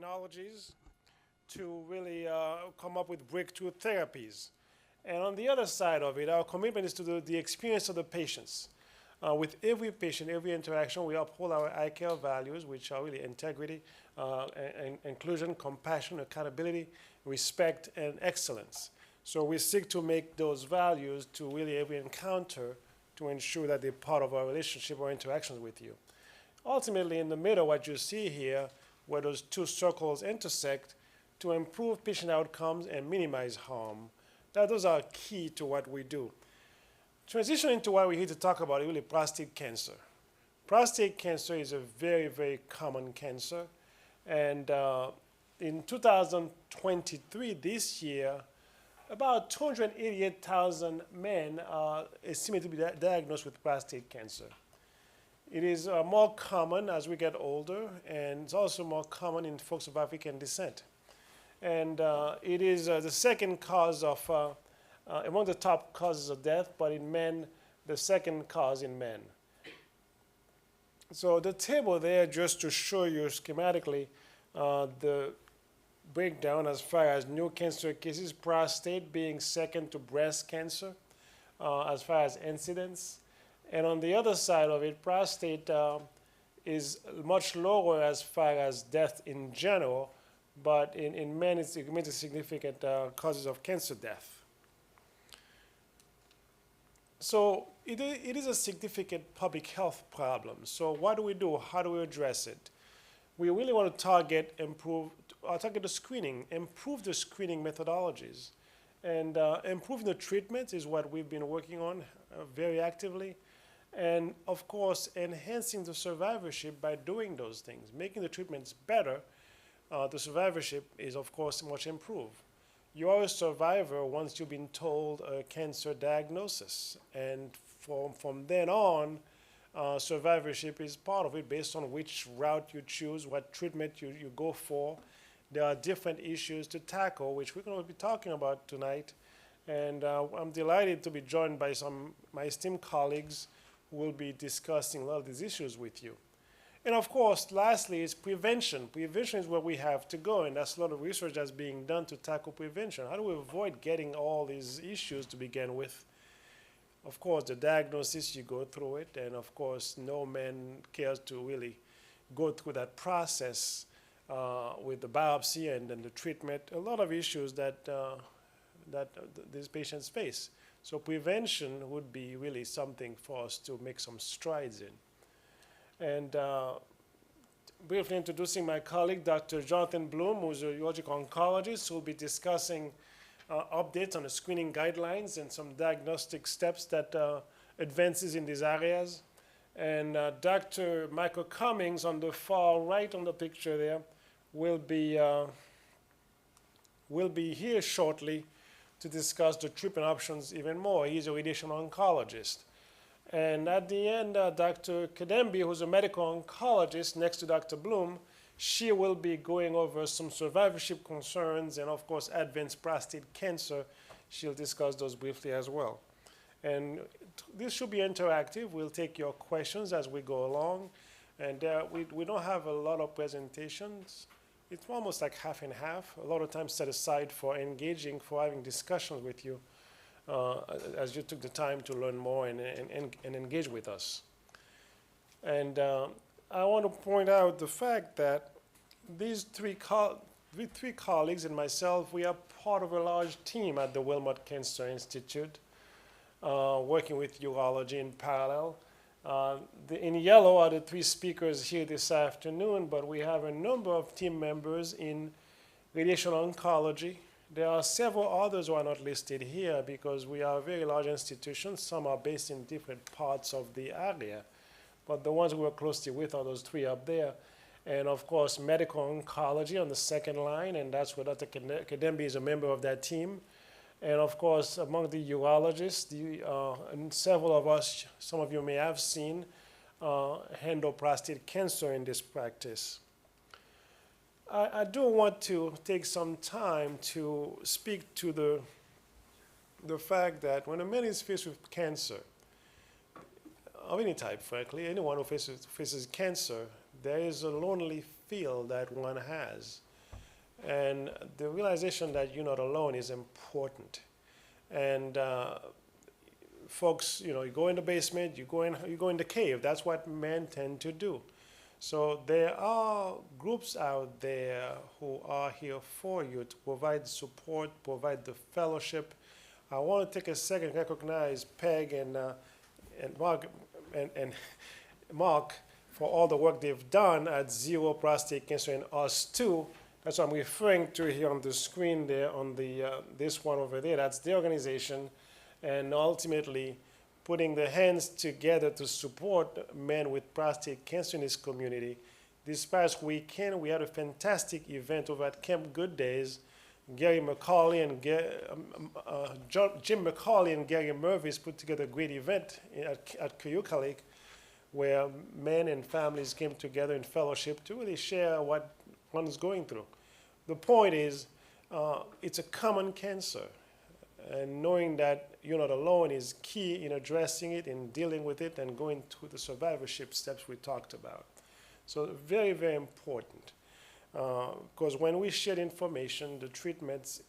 technologies to really come up with breakthrough therapies. And on the other side of it, our commitment is to the experience of the patients. With every patient, every interaction, we uphold our ICARE values, which are really integrity, inclusion, compassion, accountability, respect, and excellence. So we seek to make those values to really every encounter to ensure that they're part of our relationship or interactions with you. Ultimately, in the middle, what you see here, where those two circles intersect, to improve patient outcomes and minimize harm. Those are key to what we do. Transitioning to what we're here to talk about is really prostate cancer. Prostate cancer is a very, very common cancer. And in 2023, this year, about 288,000 men are estimated to be diagnosed with prostate cancer. It is more common as we get older, and it's also more common in folks of African descent. And it is the second cause of, among the top causes of death, but in men, the second cause in men. So the table there, just to show you schematically the breakdown as far as new cancer cases, prostate being second to breast cancer as far as incidence. And on the other side of it, prostate is much lower as far as death in general, but in men it remains a significant causes of cancer death. So it is a significant public health problem. So what do? How do we address it? We really want to target the screening, improve the screening methodologies. And improving the treatment is what we've been working on very actively. And of course, enhancing the survivorship by doing those things, making the treatments better. The survivorship is, of course, much improved. You are a survivor once you've been told a cancer diagnosis. And from then on, survivorship is part of it based on which route you choose, what treatment you go for. There are different issues to tackle, which we're going to be talking about tonight. And I'm delighted to be joined by my esteemed colleagues who will be discussing a lot of these issues with you. And of course, lastly, is prevention. Prevention is where we have to go, and that's a lot of research that's being done to tackle prevention. How do we avoid getting all these issues to begin with? Of course, the diagnosis, you go through it, and of course, no man cares to really go through that process with the biopsy and then the treatment. A lot of issues that these patients face. So prevention would be really something for us to make some strides in. And briefly introducing my colleague, Dr. Jonathan Bloom, who's a urologic oncologist, who will be discussing updates on the screening guidelines and some diagnostic steps that advances in these areas. And Dr. Michael Cummings on the far right on the picture there will be here shortly to discuss the treatment options even more. He's a radiation oncologist. And at the end, Dr. Kadembi, who's a medical oncologist next to Dr. Bloom, she will be going over some survivorship concerns and, of course, advanced prostate cancer. She'll discuss those briefly as well. And this should be interactive. We'll take your questions as we go along. And we don't have a lot of presentations. It's almost like half and half. A lot of time set aside for engaging, for having discussions with you. As you took the time to learn more and engage with us. And I want to point out the fact that these three colleagues and myself, we are part of a large team at the Wilmot Cancer Institute, working with urology in parallel. In yellow are the three speakers here this afternoon, but we have a number of team members in radiation oncology. There are several others who are not listed here because we are a very large institution. Some are based in different parts of the area. But the ones we work closely with are those three up there. And of course, medical oncology on the second line, and that's where Dr. Kadembi is a member of that team. And of course, among the urologists, and several of us, some of you may have seen, handle prostate cancer in this practice. I do want to take some time to speak to the fact that when a man is faced with cancer, of any type, anyone who faces cancer, there is a lonely feel that one has. And the realization that you're not alone is important. And folks, you go in the basement, you go in the cave. That's what men tend to do. So there are groups out there who are here for you to provide support, provide the fellowship. I want to take a second to recognize Peg and Mark and Mark for all the work they've done at Zero Prostate Cancer and us too. That's what I'm referring to here on the screen there on the this one over there. That's the organization, and ultimately putting the hands together to support men with prostate cancer in this community. This past weekend, we had a fantastic event over at Camp Good Days. Gary McCauley and Jim McCauley and Gary Murphy's put together a great event at Cayuga Lake, where men and families came together in fellowship to really share what one's going through. The point is, it's a common cancer. And knowing that you're not alone is key in addressing it, in dealing with it, and going through the survivorship steps we talked about. So very, very important. Because when we share information, the treatments,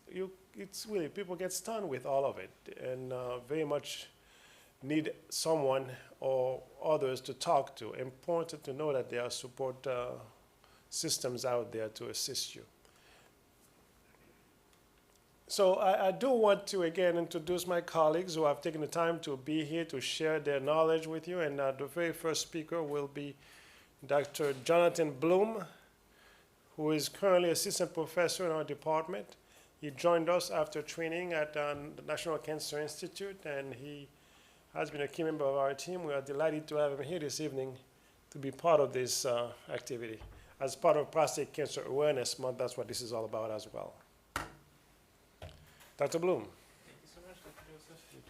it's really, people get stunned with all of it, and very much need someone or others to talk to. Important to know that there are support systems out there to assist you. So I do want to again introduce my colleagues who have taken the time to be here to share their knowledge with you. And the very first speaker will be Dr. Jonathan Bloom, who is currently assistant professor in our department. He joined us after training at the National Cancer Institute, and he has been a key member of our team. We are delighted to have him here this evening to be part of this activity. As part of Prostate Cancer Awareness Month, that's what this is all about as well. Dr. Bloom. Thank you so much, Dr. Joseph. Thank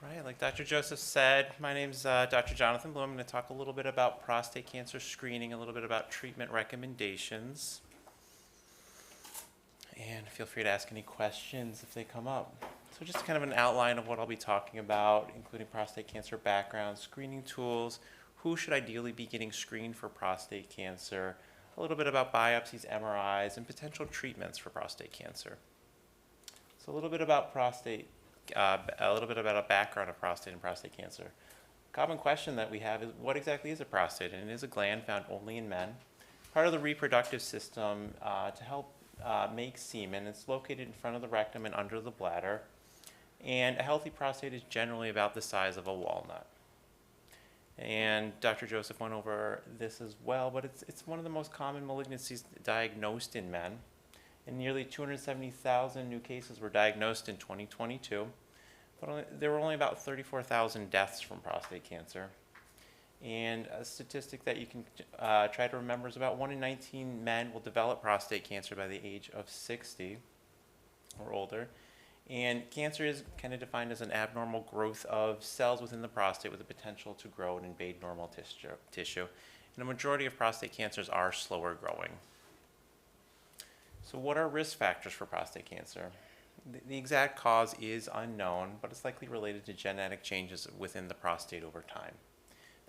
you. Right, like Dr. Joseph said, my name's Dr. Jonathan Bloom. I'm going to talk a little bit about prostate cancer screening, a little bit about treatment recommendations. And feel free to ask any questions if they come up. So just kind of an outline of what I'll be talking about, including prostate cancer background, screening tools, who should ideally be getting screened for prostate cancer, a little bit about biopsies, MRIs, and potential treatments for prostate cancer. So a little bit about prostate, a little bit about a background of prostate and prostate cancer. A common question that we have is, what exactly is a prostate? And it is a gland found only in men, part of the reproductive system to help make semen. It's located in front of the rectum and under the bladder. And a healthy prostate is generally about the size of a walnut. And Dr. Joseph went over this as well, but it's one of the most common malignancies diagnosed in men. And nearly 270,000 new cases were diagnosed in 2022, but there were only about 34,000 deaths from prostate cancer. And a statistic that you can try to remember is about 1 in 19 men will develop prostate cancer by the age of 60 or older. And cancer is kind of defined as an abnormal growth of cells within the prostate with the potential to grow and invade normal tissue. And a majority of prostate cancers are slower growing. So what are risk factors for prostate cancer? The exact cause is unknown, but it's likely related to genetic changes within the prostate over time.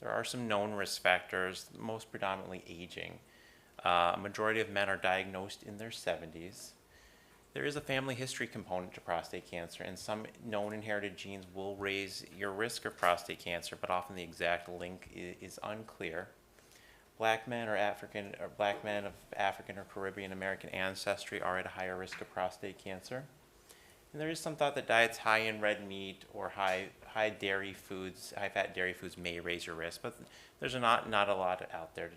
There are some known risk factors, most predominantly aging. A majority of men are diagnosed in their 70s. There is a family history component to prostate cancer, and some known inherited genes will raise your risk of prostate cancer, but often the exact link is unclear. Black men or black men of African or Caribbean American ancestry are at a higher risk of prostate cancer. And there is some thought that diets high in red meat or high dairy foods, high fat dairy foods may raise your risk, but there's not a lot out there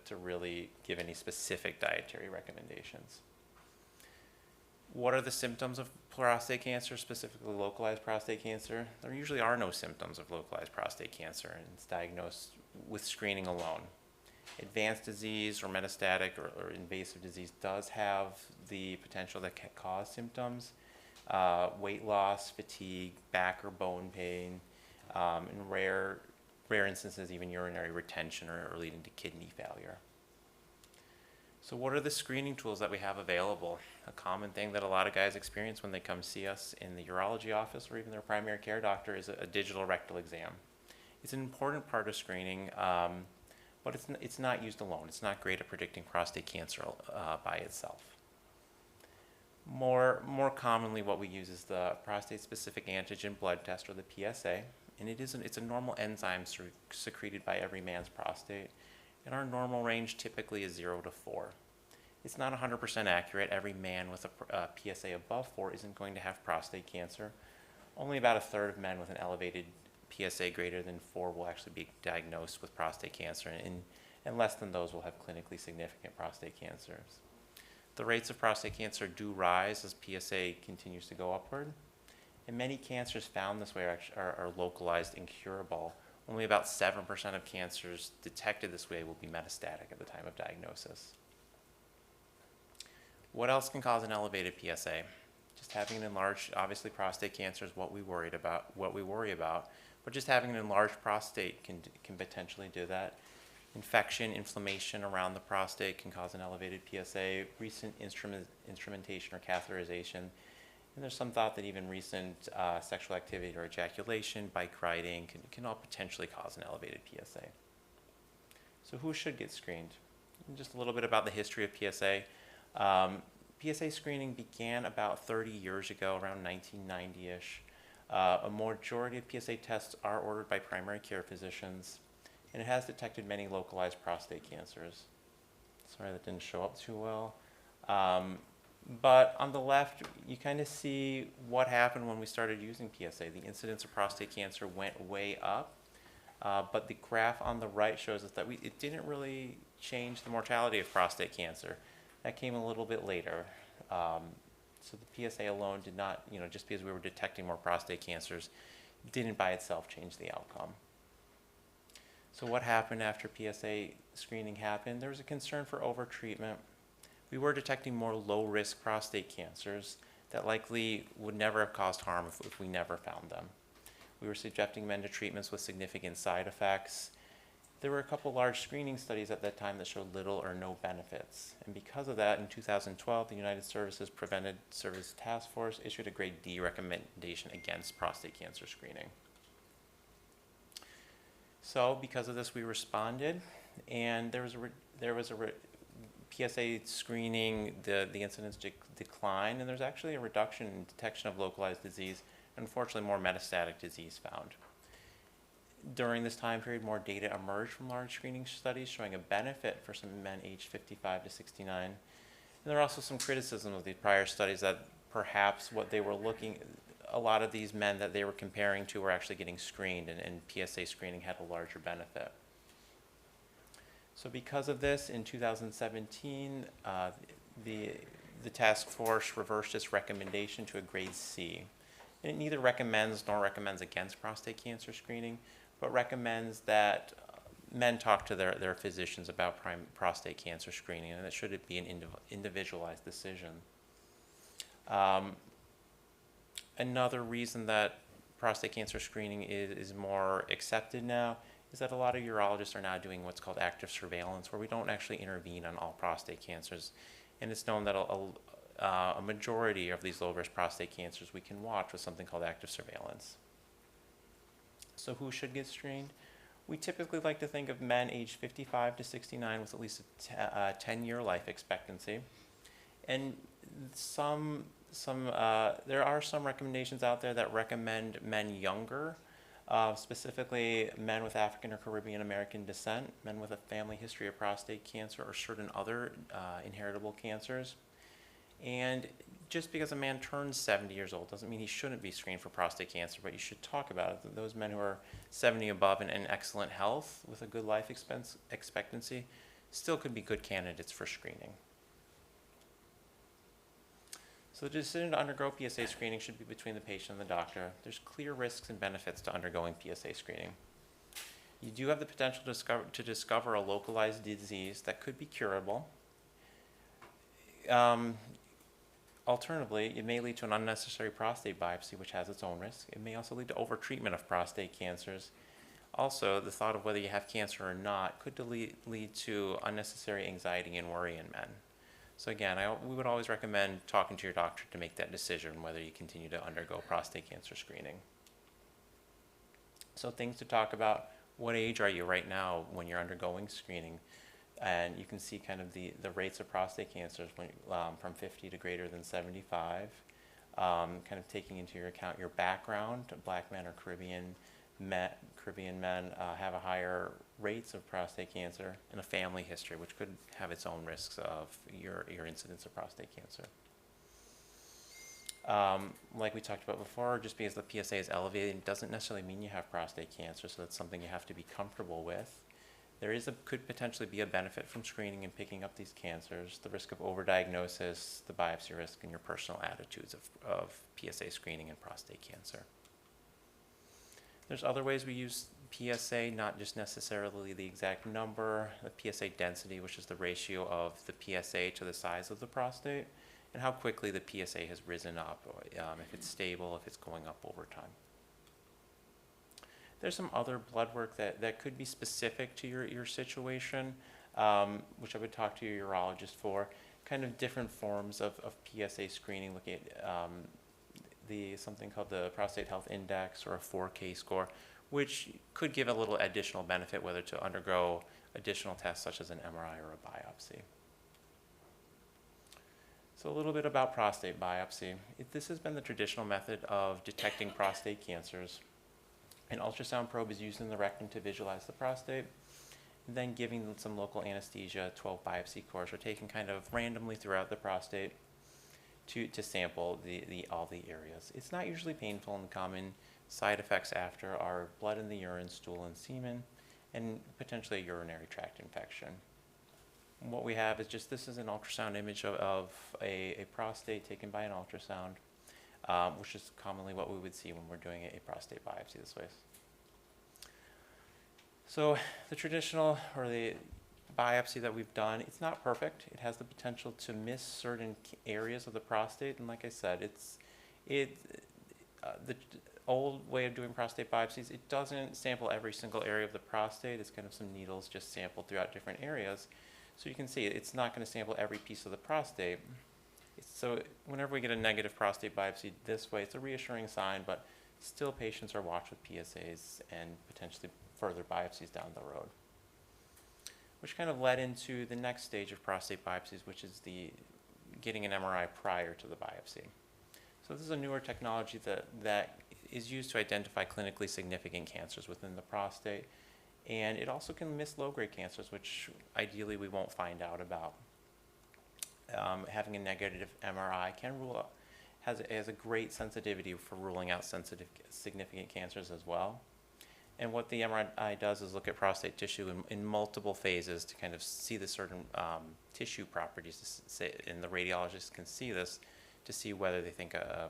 to really give any specific dietary recommendations. What are the symptoms of prostate cancer, specifically localized prostate cancer? There usually are no symptoms of localized prostate cancer, and it's diagnosed with screening alone. Advanced disease or metastatic or invasive disease does have the potential that can cause symptoms, weight loss, fatigue, back or bone pain, in rare instances even urinary retention or leading to kidney failure. So what are the screening tools that we have available? A common thing that a lot of guys experience when they come see us in the urology office or even their primary care doctor is a digital rectal exam. It's an important part of screening, but it's not used alone. It's not great at predicting prostate cancer by itself. More commonly, what we use is the prostate-specific antigen blood test, or the PSA, and it's a normal enzyme secreted by every man's prostate, and our normal range typically is 0 to 4. It's not 100% accurate. Every man with a PSA above 4 isn't going to have prostate cancer. Only about a third of men with an elevated PSA greater than 4 will actually be diagnosed with prostate cancer, and less than those will have clinically significant prostate cancers. The rates of prostate cancer do rise as PSA continues to go upward, and many cancers found this way are localized and curable. Only about 7% of cancers detected this way will be metastatic at the time of diagnosis. What else can cause an elevated PSA? Just having an enlarged, obviously prostate cancer is what we worry about, but just having an enlarged prostate can potentially do that. Infection, inflammation around the prostate can cause an elevated PSA, recent instrumentation or catheterization, and there's some thought that even recent sexual activity or ejaculation, bike riding can all potentially cause an elevated PSA. So who should get screened? Just a little bit about the history of PSA. PSA screening began about 30 years ago, around 1990-ish. A majority of PSA tests are ordered by primary care physicians, and it has detected many localized prostate cancers. Sorry, that didn't show up too well. But on the left, you kind of see what happened when we started using PSA. The incidence of prostate cancer went way up, but the graph on the right shows us that it didn't really change the mortality of prostate cancer. That came a little bit later. So the PSA alone did not, just because we were detecting more prostate cancers, didn't by itself change the outcome. So what happened after PSA screening happened? There was a concern for overtreatment. We were detecting more low-risk prostate cancers that likely would never have caused harm if we never found them. We were subjecting men to treatments with significant side effects. There were a couple large screening studies at that time that showed little or no benefits. And because of that, in 2012, the United Services Preventive Services Task Force issued a grade D recommendation against prostate cancer screening. So because of this, we responded, and there was a PSA screening, the incidence declined, and there's actually a reduction in detection of localized disease, and unfortunately more metastatic disease found. During this time period, more data emerged from large screening studies showing a benefit for some men aged 55 to 69. And there are also some criticism of the prior studies that perhaps what they were a lot of these men that they were comparing to were actually getting screened, and PSA screening had a larger benefit. So because of this, in 2017, the task force reversed its recommendation to a grade C. And it neither recommends nor recommends against prostate cancer screening, but recommends that men talk to their physicians about prostate cancer screening, and that should it be an individualized decision. Another reason that prostate cancer screening is more accepted now is that a lot of urologists are now doing what's called active surveillance, where we don't actually intervene on all prostate cancers. And it's known that a majority of these low-risk prostate cancers we can watch with something called active surveillance. So who should get screened? We typically like to think of men aged 55 to 69 with at least a 10-year life expectancy. And there are some recommendations out there that recommend men younger, specifically men with African or Caribbean American descent, men with a family history of prostate cancer or certain other inheritable cancers. And just because a man turns 70 years old doesn't mean he shouldn't be screened for prostate cancer, but you should talk about it. Those men who are 70 above and in excellent health with a good life expectancy still could be good candidates for screening. So the decision to undergo PSA screening should be between the patient and the doctor. There's clear risks and benefits to undergoing PSA screening. You do have the potential to discover a localized disease that could be curable. Alternatively, it may lead to an unnecessary prostate biopsy, which has its own risk. It may also lead to overtreatment of prostate cancers. Also, the thought of whether you have cancer or not could lead to unnecessary anxiety and worry in men. So again, we would always recommend talking to your doctor to make that decision whether you continue to undergo prostate cancer screening. So things to talk about: what age are you right now when you're undergoing screening? And you can see kind of the rates of prostate cancers when, from 50 to greater than 75. Kind of taking into your account your background. Black men or Caribbean men have a higher rates of prostate cancer, and a family history, which could have its own risks of your incidence of prostate cancer. Like we talked about before, just because the PSA is elevated doesn't necessarily mean you have prostate cancer, so that's something you have to be comfortable with. There could potentially be a benefit from screening and picking up these cancers, the risk of overdiagnosis, the biopsy risk, and your personal attitudes of PSA screening and prostate cancer. There's other ways we use PSA, not just necessarily the exact number, the PSA density, which is the ratio of the PSA to the size of the prostate, and how quickly the PSA has risen up, if it's stable, if it's going up over time. There's some other blood work that could be specific to your situation, which I would talk to your urologist for. Kind of different forms of PSA screening, looking at something called the Prostate Health Index or a 4K score, which could give a little additional benefit whether to undergo additional tests such as an MRI or a biopsy. So a little bit about prostate biopsy. This has been the traditional method of detecting prostate cancers. An ultrasound probe is used in the rectum to visualize the prostate, and then giving some local anesthesia, 12 biopsy cores are taken kind of randomly throughout the prostate to sample all the areas. It's not usually painful, and the common side effects after are blood in the urine, stool, and semen, and potentially a urinary tract infection. And what we have is this is an ultrasound image of a prostate taken by an ultrasound. Which is commonly what we would see when we're doing a prostate biopsy this way. So the traditional or the biopsy that we've done, it's not perfect. It has the potential to miss certain areas of the prostate, and like I said, the old way of doing prostate biopsies, it doesn't sample every single area of the prostate. It's kind of some needles just sampled throughout different areas. So you can see it's not going to sample every piece of the prostate. So whenever we get a negative prostate biopsy this way, it's a reassuring sign, but still patients are watched with PSAs and potentially further biopsies down the road. Which kind of led into the next stage of prostate biopsies, which is getting an MRI prior to the biopsy. So this is a newer technology that is used to identify clinically significant cancers within the prostate, and it also can miss low-grade cancers, which ideally we won't find out about. Having a negative MRI has a great sensitivity for ruling out significant cancers as well. And what the MRI does is look at prostate tissue in multiple phases to kind of see the certain tissue properties, and the radiologist can see this to see whether they think a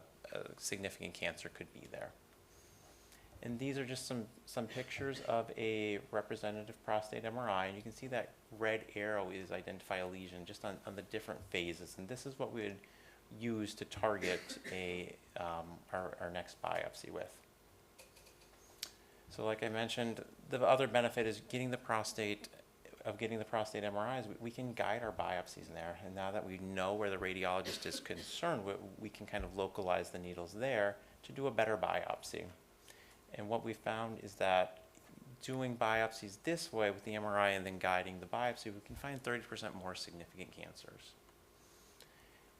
significant cancer could be there. And these are just some pictures of a representative prostate MRI, and you can see that red arrow is identify a lesion just on the different phases, and this is what we would use to target our next biopsy with. So like I mentioned, the other benefit is getting the prostate MRIs, we can guide our biopsies in there, and now that we know where the radiologist is concerned, we can kind of localize the needles there to do a better biopsy. And what we found is that doing biopsies this way with the MRI and then guiding the biopsy, we can find 30% more significant cancers.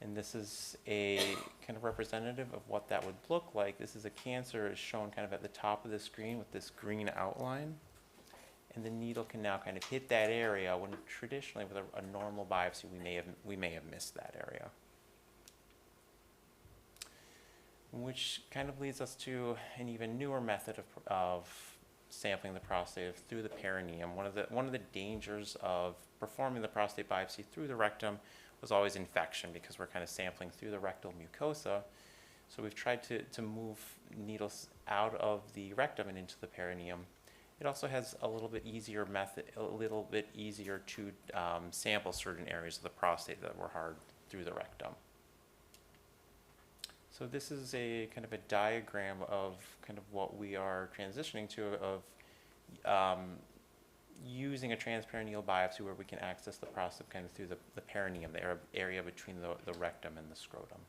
And this is a kind of representative of what that would look like. This is a cancer shown kind of at the top of the screen with this green outline. And the needle can now kind of hit that area when traditionally with a normal biopsy we may have missed that area. Which kind of leads us to an even newer method of sampling the prostate through the perineum. One of the dangers of performing the prostate biopsy through the rectum was always infection, because we're kind of sampling through the rectal mucosa. So we've tried to move needles out of the rectum and into the perineum. It also has a little bit easier to sample certain areas of the prostate that were hard through the rectum. So this is a kind of a diagram of kind of what we are transitioning to of using a transperineal biopsy where we can access the prostate kind of through the perineum, the area between the rectum and the scrotum.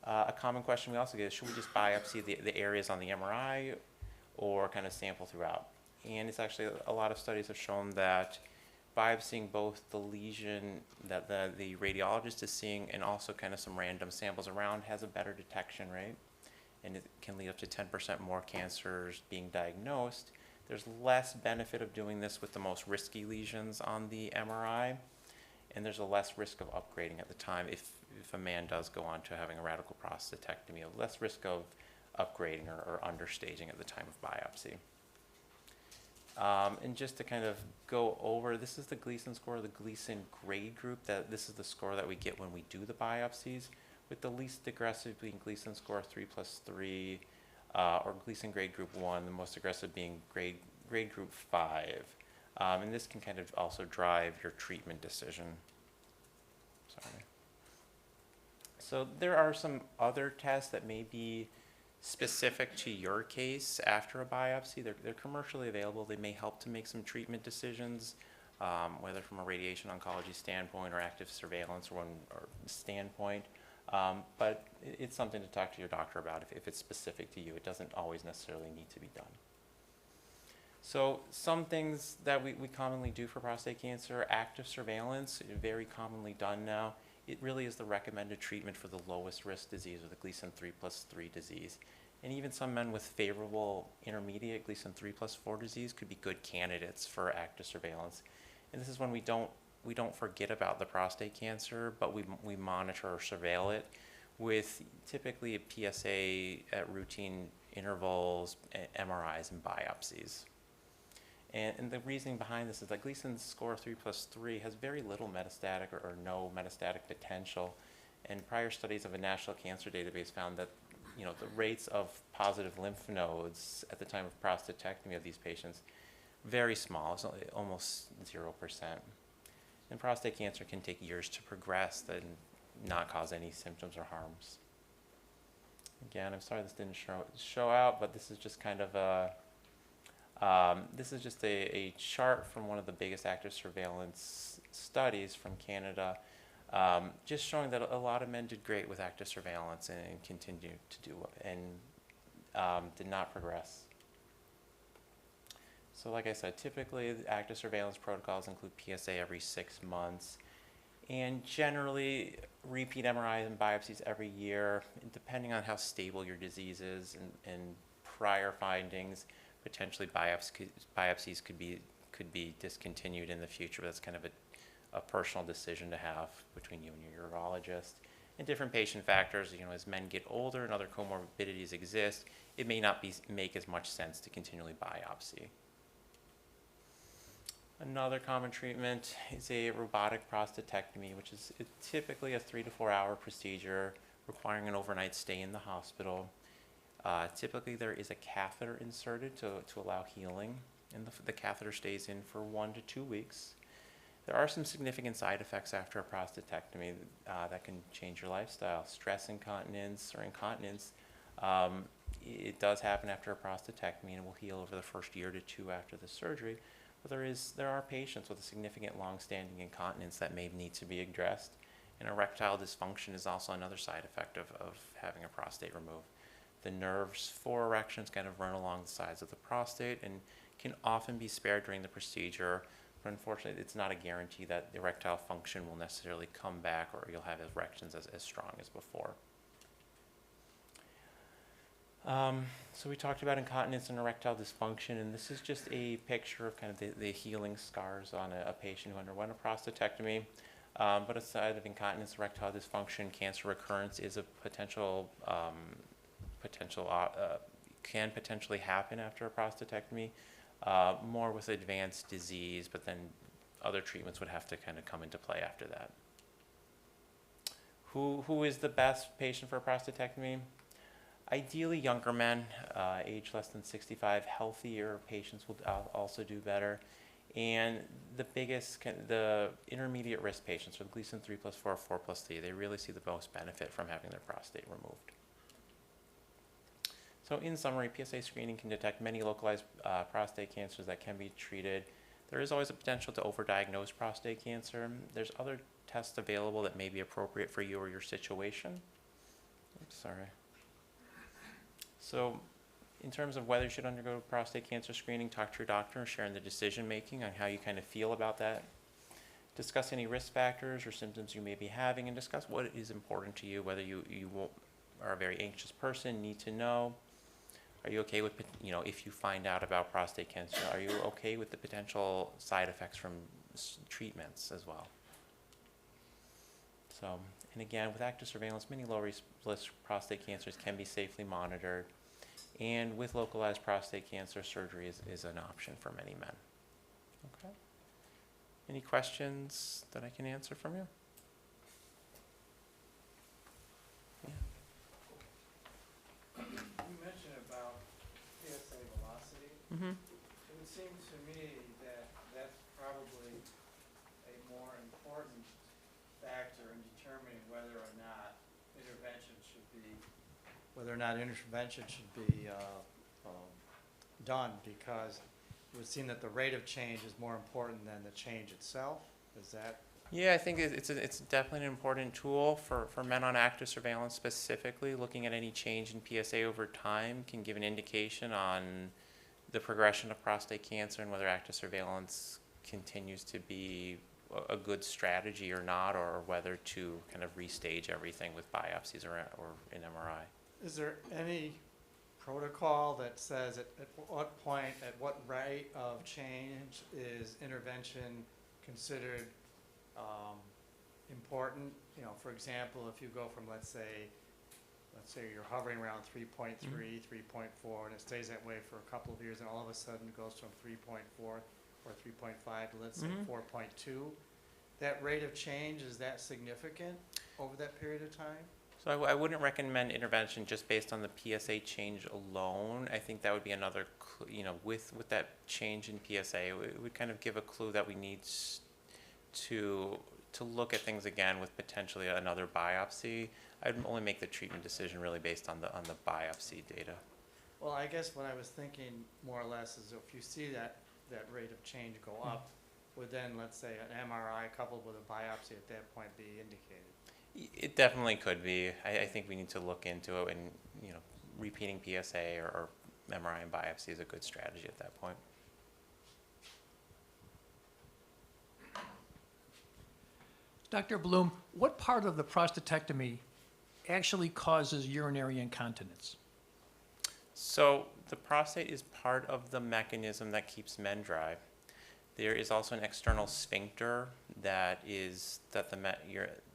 A common question we also get is, should we just biopsy the areas on the MRI or kind of sample throughout? And it's actually, a lot of studies have shown that biopsying both the lesion that the radiologist is seeing and also kind of some random samples around has a better detection rate, and it can lead up to 10% more cancers being diagnosed. There's less benefit of doing this with the most risky lesions on the MRI, and there's a less risk of upgrading at the time if a man does go on to having a radical prostatectomy, a less risk of upgrading or understaging at the time of biopsy. And just to kind of go over, this is the Gleason score, the Gleason grade group. This is the score that we get when we do the biopsies, with the least aggressive being Gleason score 3+3, or Gleason grade group 1, the most aggressive being grade group 5. And this can kind of also drive your treatment decision. Sorry. So there are some other tests that may be specific to your case after a biopsy. They're commercially available. They may help to make some treatment decisions, whether from a radiation oncology standpoint or active surveillance or standpoint. But it's something to talk to your doctor about if it's specific to you. It doesn't always necessarily need to be done. So some things that we commonly do for prostate cancer, active surveillance, very commonly done now. It really is the recommended treatment for the lowest risk disease, or the Gleason 3+3 disease. And even some men with favorable intermediate Gleason 3+4 disease could be good candidates for active surveillance. And this is when we don't forget about the prostate cancer, but we monitor or surveil it with typically a PSA at routine intervals, MRIs, and biopsies. And the reasoning behind this is that Gleason score 3+3 has very little metastatic or no metastatic potential. And prior studies of a national cancer database found that, the rates of positive lymph nodes at the time of prostatectomy of these patients, very small, it's almost 0%. And prostate cancer can take years to progress and not cause any symptoms or harms. Again, I'm sorry this didn't show out, but this is just kind of a chart from one of the biggest active surveillance studies from Canada, just showing that a lot of men did great with active surveillance and continued to do and did not progress. So like I said, typically the active surveillance protocols include PSA every 6 months, and generally repeat MRIs and biopsies every year, depending on how stable your disease is and prior findings. Potentially biopsies could be discontinued in the future. That's kind of a personal decision to have between you and your urologist. And different patient factors, as men get older and other comorbidities exist, it may not make as much sense to continually biopsy. Another common treatment is a robotic prostatectomy, which is typically a 3 to 4 hour procedure requiring an overnight stay in the hospital. Typically there is a catheter inserted to allow healing, and the catheter stays in for 1 to 2 weeks. There are some significant side effects after a prostatectomy that can change your lifestyle. Stress incontinence or incontinence, it does happen after a prostatectomy and will heal over the first year to 2 after the surgery. But there are patients with a significant long-standing incontinence that may need to be addressed, and erectile dysfunction is also another side effect of having a prostate removed. The nerves for erections kind of run along the sides of the prostate and can often be spared during the procedure, but unfortunately it's not a guarantee that the erectile function will necessarily come back or you'll have erections as strong as before. So we talked about incontinence and erectile dysfunction, and this is just a picture of kind of the healing scars on a patient who underwent a prostatectomy. But aside of incontinence, erectile dysfunction, cancer recurrence is a can potentially happen after a prostatectomy, more with advanced disease, but then other treatments would have to kind of come into play after that. Who is the best patient for a prostatectomy? Ideally younger men, age less than 65, healthier patients will also do better. And the intermediate risk patients, or the Gleason 3+4, 4+3, they really see the most benefit from having their prostate removed. So in summary, PSA screening can detect many localized prostate cancers that can be treated. There is always a potential to overdiagnose prostate cancer. There's other tests available that may be appropriate for you or your situation. Sorry. So, in terms of whether you should undergo prostate cancer screening, talk to your doctor, sharing the decision making on how you kind of feel about that. Discuss any risk factors or symptoms you may be having, and discuss what is important to you, whether you are a very anxious person, need to know. Are you okay with, if you find out about prostate cancer, are you okay with the potential side effects from treatments as well? So, and again, with active surveillance, many low-risk prostate cancers can be safely monitored. And with localized prostate cancer, surgery is an option for many men. Okay. Any questions that I can answer from you? Yeah. You mentioned about PSA velocity. Mm-hmm. It would seem to me that that's probably a more important factor in determining whether or not intervention should be done, because it would seem that the rate of change is more important than the change itself. Is that? Yeah, I think it's definitely an important tool for men on active surveillance specifically. Looking at any change in PSA over time can give an indication on the progression of prostate cancer and whether active surveillance continues to be a good strategy or not, or whether to kind of restage everything with biopsies or an MRI. Is there any protocol that says at what point, at what rate of change is intervention considered important? For example, if you go from, let's say you're hovering around 3.3, 3.4, and it stays that way for a couple of years, and all of a sudden it goes from 3.4 or 3.5 to, let's say, 4.2. That rate of change, is that significant over that period of time? So I wouldn't recommend intervention just based on the PSA change alone. I think that would be another, with that change in PSA, it would kind of give a clue that we need to look at things again with potentially another biopsy. I'd only make the treatment decision really based on the biopsy data. Well, I guess what I was thinking more or less is if you see that rate of change go up, would then, let's say, an MRI coupled with a biopsy at that point be indicated? It definitely could be. I think we need to look into it, and repeating PSA or MRI and biopsy is a good strategy at that point. Dr. Bloom, what part of the prostatectomy actually causes urinary incontinence? So the prostate is part of the mechanism that keeps men dry. There is also an external sphincter that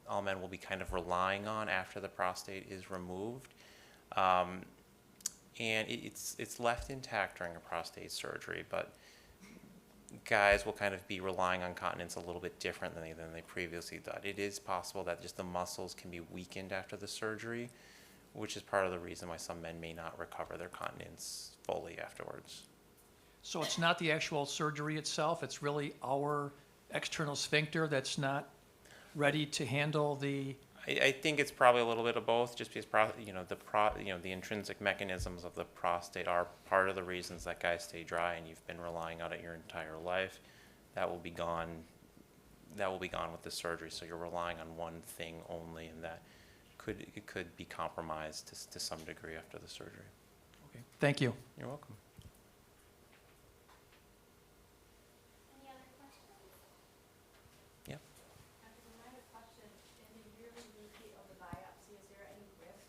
all men will be kind of relying on after the prostate is removed. And it's left intact during a prostate surgery, but guys will kind of be relying on continence a little bit differently than they previously did. It is possible that just the muscles can be weakened after the surgery, which is part of the reason why some men may not recover their continence fully afterwards. So it's not the actual surgery itself, it's really our external sphincter that's not ready to handle the... I think it's probably a little bit of both, just because the intrinsic mechanisms of the prostate are part of the reasons that guys stay dry, and you've been relying on it your entire life. That will be gone. That will be gone with the surgery. So you're relying on one thing only, and that could be compromised to some degree after the surgery. Okay, thank you. You're welcome. Any other questions? Yep. Dr. Bloom, I have a question. In the yearly repeat of the biopsy, is there any risk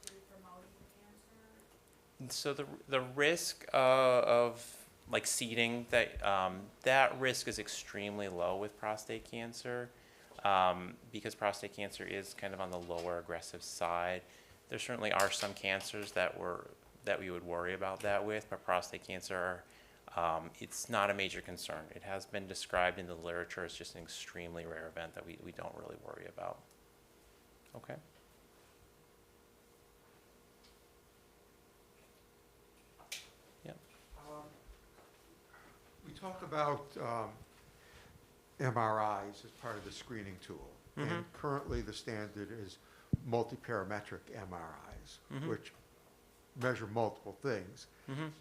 to promoting cancer? So the risk of like seeding, that risk is extremely low with prostate cancer, because prostate cancer is kind of on the lower aggressive side. There certainly are some cancers that we would worry about that with, but prostate cancer, it's not a major concern. It has been described in the literature as just an extremely rare event that we don't really worry about. Okay. Yep. We talk about MRIs as part of the screening tool. And currently the standard is multiparametric MRIs, which measure multiple things.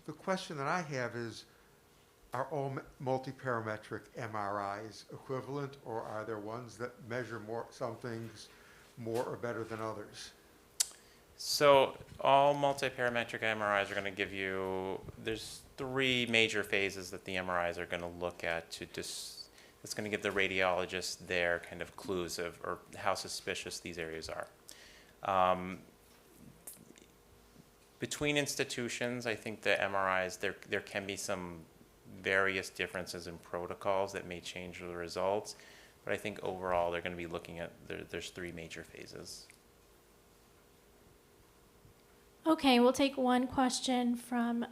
The question that I have is, are all multiparametric MRIs equivalent, or are there ones that measure some things more or better than others? So all multiparametric MRIs are going to give you, there's 3 major phases that the MRIs are going to look at to just, it's going to give the radiologist their kind of clues of, or how suspicious these areas are. Between institutions, I think the MRIs, there can be some various differences in protocols that may change the results, but I think overall they're going to be looking at, there's 3 major phases. Okay, we'll take one question from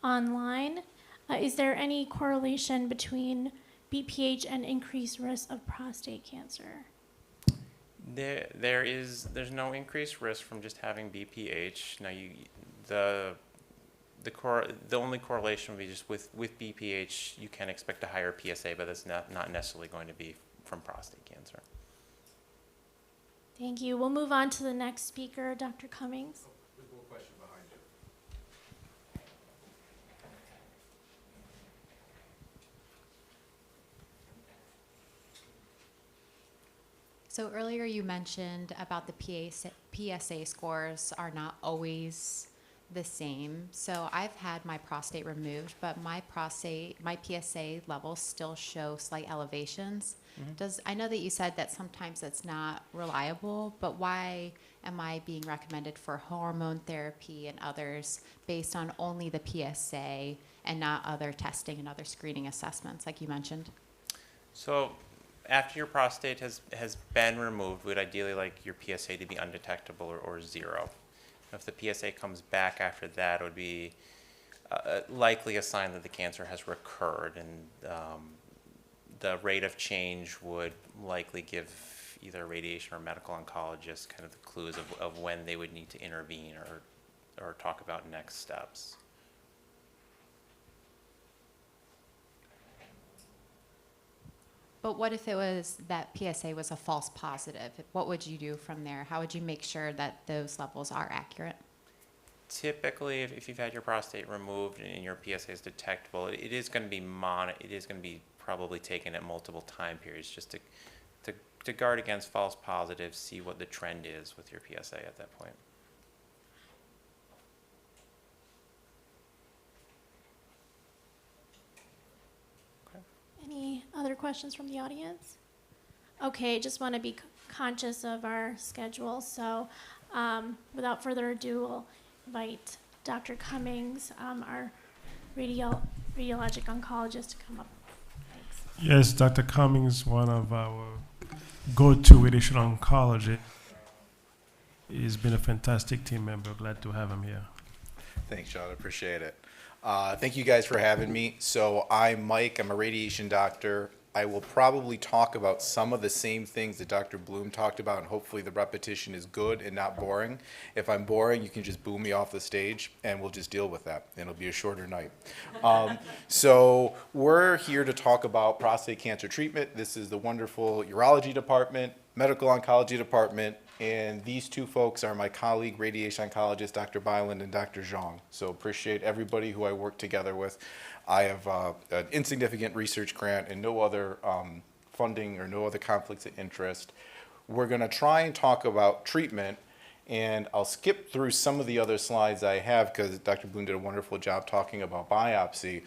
online. Is there any correlation between BPH and increased risk of prostate cancer? There's no increased risk from just having BPH. Now the only correlation would be just with BPH, you can expect a higher PSA, but that's not necessarily going to be from prostate cancer. Thank you. We'll move on to the next speaker, Dr. Cummings. There's one question behind you. So earlier you mentioned about the PSA scores are not always the same. So I've had my prostate removed, but my PSA levels still show slight elevations. I know that you said that sometimes it's not reliable, but why am I being recommended for hormone therapy and others based on only the PSA and not other testing and other screening assessments like you mentioned? So after your prostate has been removed, we'd ideally like your PSA to be undetectable or 0. If the PSA comes back after that, it would be likely a sign that the cancer has recurred, and the rate of change would likely give either a radiation or medical oncologist kind of the clues of when they would need to intervene or talk about next steps. But what if it was that PSA was a false positive? What would you do from there? How would you make sure that those levels are accurate? Typically, if you've had your prostate removed and your PSA is detectable, it is going to be probably taken at multiple time periods just to guard against false positives, see what the trend is with your PSA at that point. Any other questions from the audience? Okay, just want to be conscious of our schedule, so without further ado, we'll invite Dr. Cummings, our radiologic oncologist, to come up. Thanks. Yes, Dr. Cummings, one of our go-to radiation oncology. He's been a fantastic team member. Glad to have him here. Thanks, Sean. I appreciate it. Thank you guys for having me. So I'm Mike. I'm a radiation doctor. I will probably talk about some of the same things that Dr. Bloom talked about, and hopefully the repetition is good and not boring. If I'm boring, you can just boo me off the stage, and we'll just deal with that. It'll be a shorter night. So we're here to talk about prostate cancer treatment. This is the wonderful urology department, medical oncology department, and these 2 folks are my colleague, radiation oncologist, Dr. Byland and Dr. Zhang. So appreciate everybody who I work together with. I have an insignificant research grant and no other funding or no other conflicts of interest. We're going to try and talk about treatment, and I'll skip through some of the other slides I have because Dr. Bloom did a wonderful job talking about biopsy.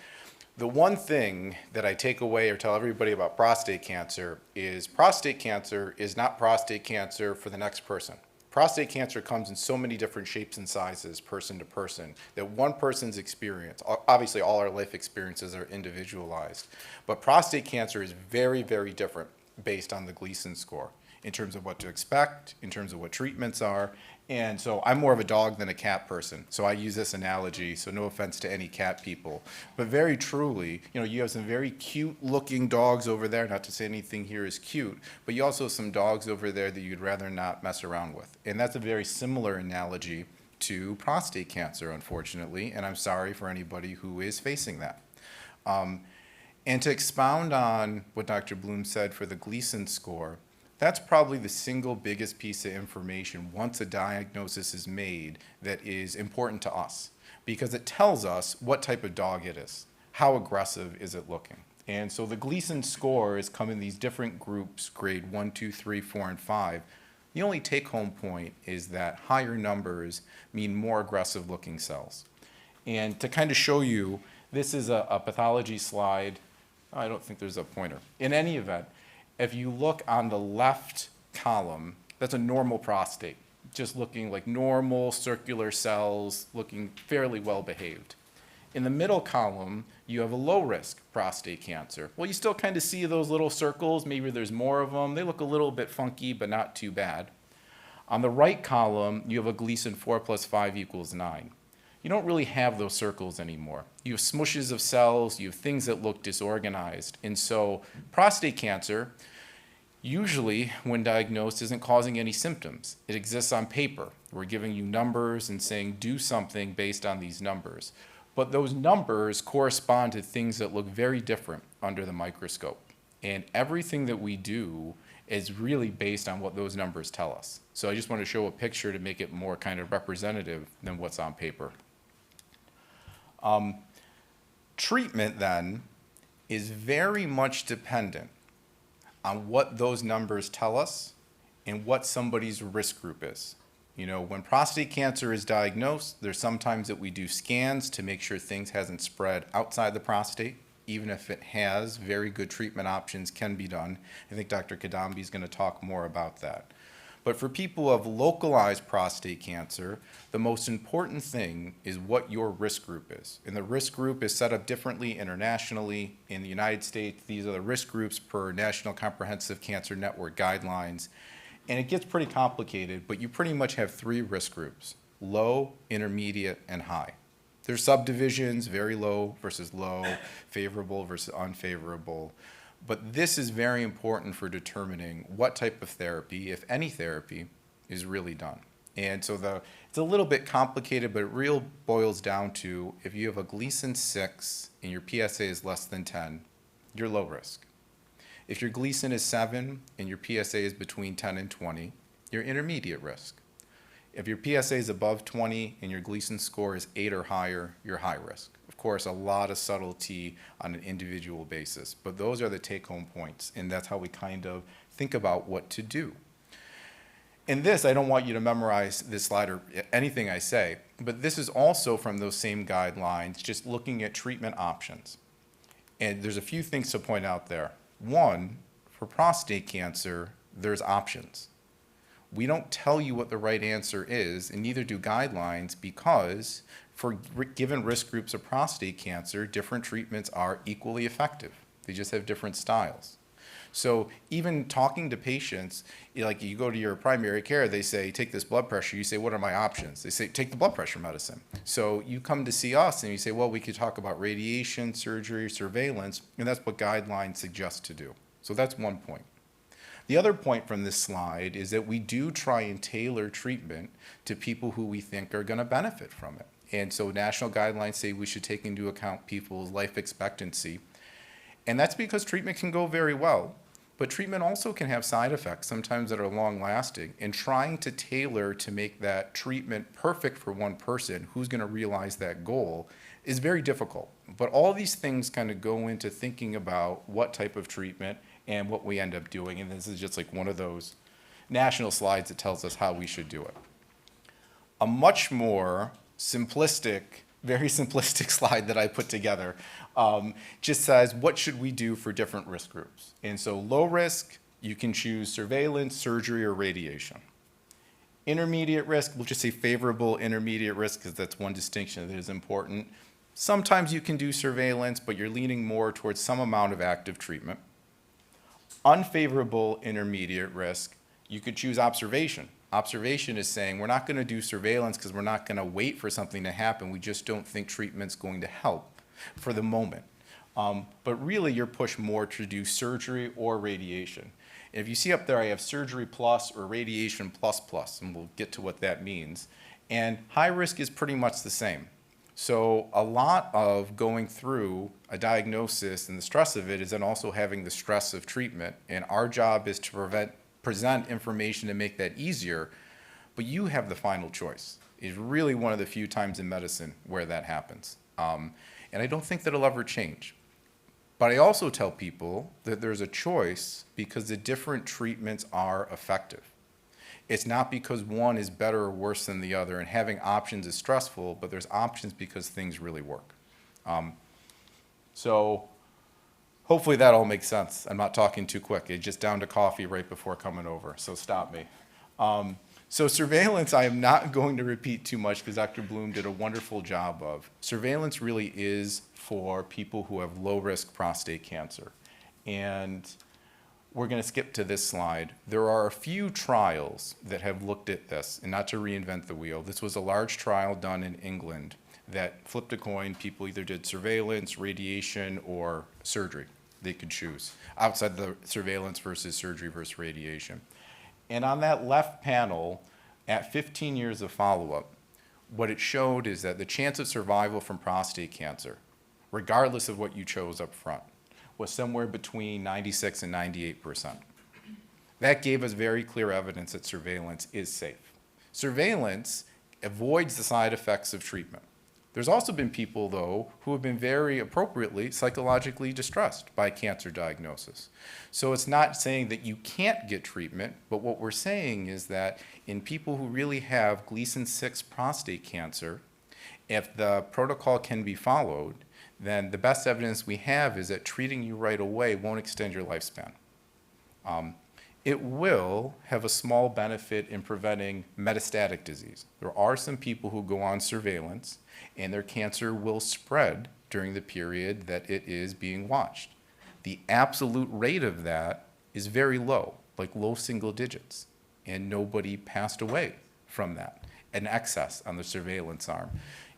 The one thing that I take away or tell everybody about prostate cancer is not prostate cancer for the next person. Prostate cancer comes in so many different shapes and sizes, person to person, that one person's experience, obviously all our life experiences are individualized, but prostate cancer is very, very different based on the Gleason score in terms of what to expect, in terms of what treatments are. And so I'm more of a dog than a cat person. So I use this analogy, so no offense to any cat people. But very truly, you have some very cute looking dogs over there, not to say anything here is cute, but you also have some dogs over there that you'd rather not mess around with. And that's a very similar analogy to prostate cancer, unfortunately, and I'm sorry for anybody who is facing that. And to expound on what Dr. Bloom said for the Gleason score, that's probably the single biggest piece of information once a diagnosis is made that is important to us, because it tells us what type of dog it is. How aggressive is it looking? And so the Gleason scores come in these different groups, grade 1, 2, 3, 4, and 5. The only take-home point is that higher numbers mean more aggressive-looking cells. And to kind of show you, this is a pathology slide. I don't think there's a pointer. In any event, if you look on the left column, that's a normal prostate, just looking like normal circular cells, looking fairly well behaved. In the middle column, you have a low-risk prostate cancer. Well, you still kind of see those little circles. Maybe there's more of them. They look a little bit funky, but not too bad. On the right column, you have a Gleason 4 + 5 = 9. You don't really have those circles anymore. You have smooshes of cells. You have things that look disorganized. And so prostate cancer, usually, when diagnosed, isn't causing any symptoms. It exists on paper. We're giving you numbers and saying, do something based on these numbers. But those numbers correspond to things that look very different under the microscope. And everything that we do is really based on what those numbers tell us. So I just want to show a picture to make it more kind of representative than what's on paper. Treatment, then, is very much dependent on what those numbers tell us and what somebody's risk group is. You know, when prostate cancer is diagnosed, there's sometimes that we do scans to make sure things hasn't spread outside the prostate. Even if it has, very good treatment options can be done. I think Dr. Kadambi is going to talk more about that. But for people who have localized prostate cancer, the most important thing is what your risk group is. And the risk group is set up differently internationally. In the United States, these are the risk groups per National Comprehensive Cancer Network guidelines. And it gets pretty complicated, but you pretty much have 3 risk groups: low, intermediate, and high. There's subdivisions, very low versus low, favorable versus unfavorable. But this is very important for determining what type of therapy, if any therapy, is really done. And so it's a little bit complicated, but it really boils down to, if you have a Gleason 6 and your PSA is less than 10, you're low risk. If your Gleason is 7 and your PSA is between 10 and 20, you're intermediate risk. If your PSA is above 20 and your Gleason score is 8 or higher, you're high risk. Of course, a lot of subtlety on an individual basis, but those are the take-home points, and that's how we kind of think about what to do. In this, I don't want you to memorize this slide or anything I say, but this is also from those same guidelines, just looking at treatment options. And there's a few things to point out there. One, for prostate cancer, there's options. We don't tell you what the right answer is, and neither do guidelines, because for given risk groups of prostate cancer, different treatments are equally effective. They just have different styles. So even talking to patients, like you go to your primary care, they say, take this blood pressure. You say, what are my options? They say, take the blood pressure medicine. So you come to see us and you say, well, we could talk about radiation, surgery, surveillance, and that's what guidelines suggest to do. So that's one point. The other point from this slide is that we do try and tailor treatment to people who we think are going to benefit from it. And so national guidelines say we should take into account people's life expectancy. And that's because treatment can go very well, but treatment also can have side effects, sometimes that are long-lasting. And trying to tailor to make that treatment perfect for one person who's going to realize that goal is very difficult. But all these things kind of go into thinking about what type of treatment and what we end up doing. And this is just like one of those national slides that tells us how we should do it. A much more simplistic, very simplistic slide that I put together just says, what should we do for different risk groups? And so low risk, you can choose surveillance, surgery, or radiation. Intermediate risk, we'll just say favorable intermediate risk, because that's one distinction that is important. Sometimes you can do surveillance, but you're leaning more towards some amount of active treatment. Unfavorable intermediate risk, you could choose observation. Observation is saying we're not going to do surveillance because we're not going to wait for something to happen. We just don't think treatment's going to help for the moment. But really, you're pushed more to do surgery or radiation. And if you see up there, I have surgery plus or radiation plus plus, and we'll get to what that means. And high risk is pretty much the same. So a lot of going through a diagnosis and the stress of it is then also having the stress of treatment. And our job is to present information to make that easier, but you have the final choice. It's really one of the few times in medicine where that happens. And I don't think that it'll ever change. But I also tell people that there's a choice because the different treatments are effective. It's not because one is better or worse than the other, and having options is stressful, but there's options because things really work. So hopefully that all makes sense. I'm not talking too quick. It's just down to coffee right before coming over, so stop me. So surveillance, I am not going to repeat too much because Dr. Bloom did a wonderful job of. Surveillance really is for people who have low-risk prostate cancer. And we're going to skip to this slide. There are a few trials that have looked at this, and not to reinvent the wheel. This was a large trial done in England that flipped a coin. People either did surveillance, radiation, or surgery. They could choose outside the surveillance versus surgery versus radiation. And on that left panel, at 15 years of follow-up, what it showed is that the chance of survival from prostate cancer, regardless of what you chose up front, was somewhere between 96 and 98%. That gave us very clear evidence that surveillance is safe. Surveillance avoids the side effects of treatment. There's also been people, though, who have been very appropriately psychologically distressed by cancer diagnosis. So it's not saying that you can't get treatment, but what we're saying is that in people who really have Gleason 6 prostate cancer, if the protocol can be followed, then the best evidence we have is that treating you right away won't extend your lifespan. It will have a small benefit in preventing metastatic disease. There are some people who go on surveillance and their cancer will spread during the period that it is being watched. The absolute rate of that is very low, like low single digits, and nobody passed away from that, an excess on the surveillance arm.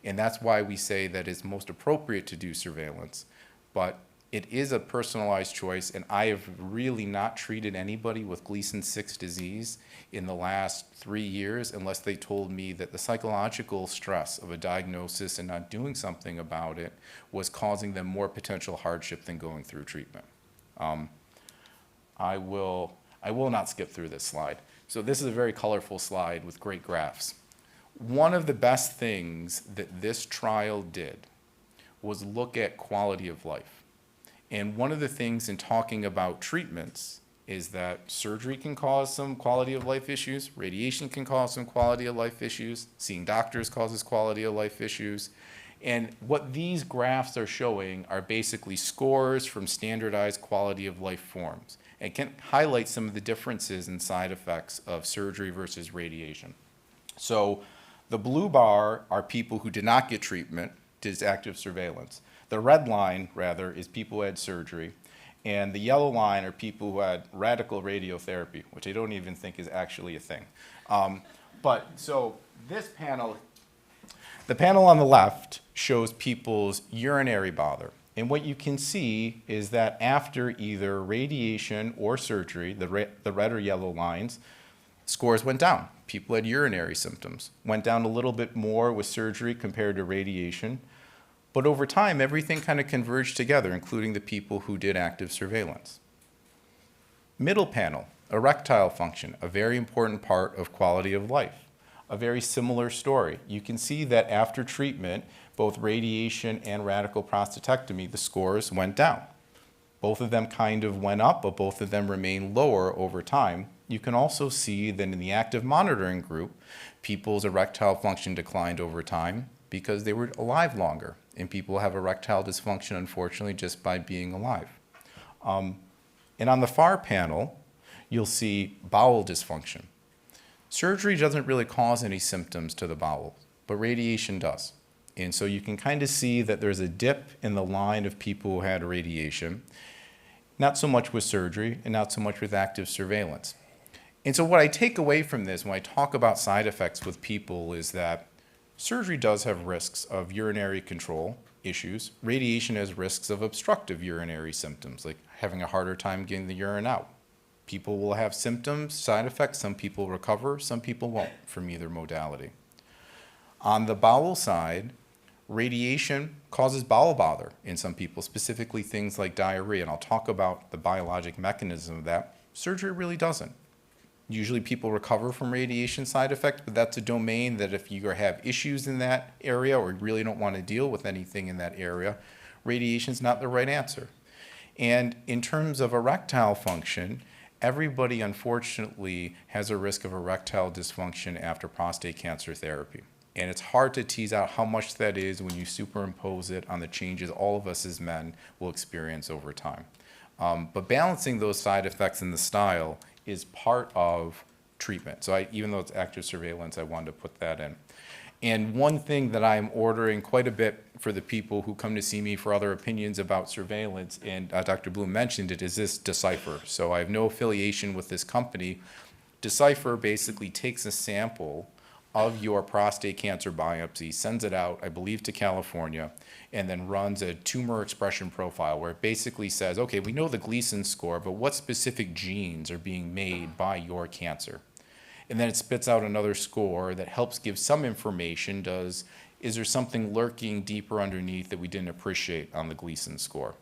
And that's why we say that it's most appropriate to do surveillance, but it is a personalized choice, and I have really not treated anybody with Gleason 6 disease in the last 3 years unless they told me that the psychological stress of a diagnosis and not doing something about it was causing them more potential hardship than going through treatment. I will not skip through this slide. So this is a very colorful slide with great graphs. One of the best things that this trial did was look at quality of life. And one of the things in talking about treatments is that surgery can cause some quality of life issues, radiation can cause some quality of life issues, seeing doctors causes quality of life issues. And what these graphs are showing are basically scores from standardized quality of life forms. And can highlight some of the differences in side effects of surgery versus radiation. So the blue bar are people who did not get treatment, did active surveillance. The red line, rather, is people who had surgery. And the yellow line are people who had radical radiotherapy, which I don't even think is actually a thing. So this panel, the panel on the left shows people's urinary bother. And what you can see is that after either radiation or surgery, the red or yellow lines, scores went down. People had urinary symptoms. Went down a little bit more with surgery compared to radiation. But over time, everything kind of converged together, including the people who did active surveillance. Middle panel, erectile function, a very important part of quality of life. A very similar story. You can see that after treatment, both radiation and radical prostatectomy, the scores went down. Both of them kind of went up, but both of them remained lower over time. You can also see that in the active monitoring group, people's erectile function declined over time because they were alive longer. And people have erectile dysfunction, unfortunately, just by being alive. And on the far panel, you'll see bowel dysfunction. Surgery doesn't really cause any symptoms to the bowel, but radiation does. And so you can kind of see that there's a dip in the line of people who had radiation, not so much with surgery and not so much with active surveillance. And so what I take away from this when I talk about side effects with people is that surgery does have risks of urinary control issues. Radiation has risks of obstructive urinary symptoms, like having a harder time getting the urine out. People will have symptoms, side effects. Some people recover, some people won't from either modality. On the bowel side, radiation causes bowel bother in some people, specifically things like diarrhea, and I'll talk about the biologic mechanism of that. Surgery really doesn't. Usually people recover from radiation side effects, but that's a domain that if you have issues in that area or really don't want to deal with anything in that area, radiation is not the right answer. And in terms of erectile function, everybody unfortunately has a risk of erectile dysfunction after prostate cancer therapy. And it's hard to tease out how much that is when you superimpose it on the changes all of us as men will experience over time. But balancing those side effects in the style is part of treatment. So even though it's active surveillance, I wanted to put that in. And one thing that I'm ordering quite a bit for the people who come to see me for other opinions about surveillance, and Dr. Bloom mentioned it, is this Decipher. So I have no affiliation with this company. Decipher basically takes a sample of your prostate cancer biopsy, sends it out, I believe, to California, and then runs a tumor expression profile where it basically says, okay, we know the Gleason score, but what specific genes are being made by your cancer? And then it spits out another score that helps give some information. Is there something lurking deeper underneath that we didn't appreciate on the Gleason score?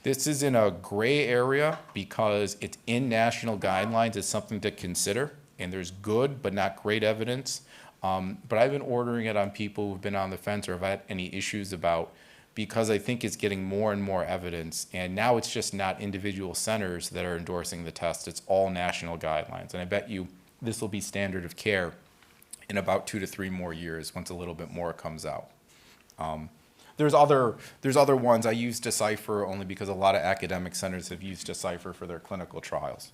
This is in a gray area because it's in national guidelines. It's something to consider, and there's good but not great evidence. But I've been ordering it on people who've been on the fence or have had any issues about, because I think it's getting more and more evidence. And now it's just not individual centers that are endorsing the test. It's all national guidelines. And I bet you this will be standard of care in about 2 to 3 more years once a little bit more comes out. There's other ones. I use Decipher only because a lot of academic centers have used Decipher for their clinical trials.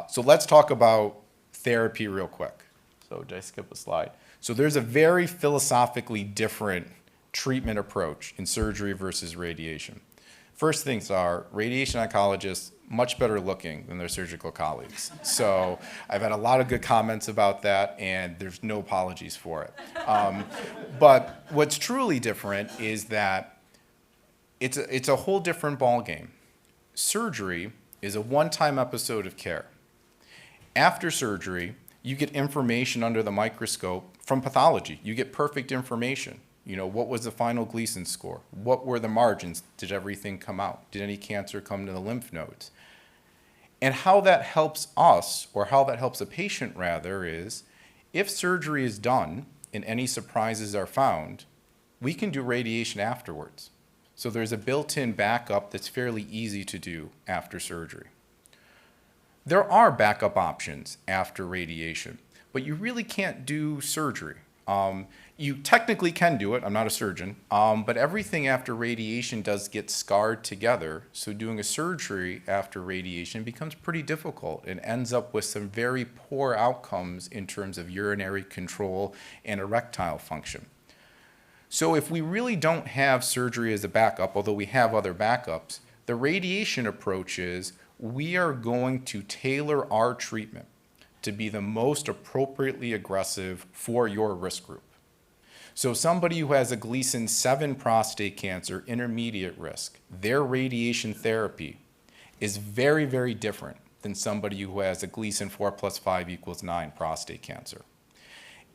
So let's talk about therapy real quick. So did I skip a slide? So there's a very philosophically different treatment approach in surgery versus radiation. First things are, radiation oncologists much better looking than their surgical colleagues. So I've had a lot of good comments about that, and there's no apologies for it. But what's truly different is that it's a whole different ballgame. Surgery is a one-time episode of care. After surgery, you get information under the microscope from pathology. You get perfect information. You know, what was the final Gleason score? What were the margins? Did everything come out? Did any cancer come to the lymph nodes? And how that helps us, or how that helps a patient rather, is if surgery is done and any surprises are found, we can do radiation afterwards. So there's a built-in backup that's fairly easy to do after surgery. There are backup options after radiation, but you really can't do surgery. You technically can do it. I'm not a surgeon, but everything after radiation does get scarred together. So doing a surgery after radiation becomes pretty difficult and ends up with some very poor outcomes in terms of urinary control and erectile function. So if we really don't have surgery as a backup, although we have other backups, the radiation approach is we are going to tailor our treatment to be the most appropriately aggressive for your risk group. So somebody who has a Gleason 7 prostate cancer, intermediate risk, their radiation therapy is very, very different than somebody who has a Gleason 4 + 5 = 9 prostate cancer.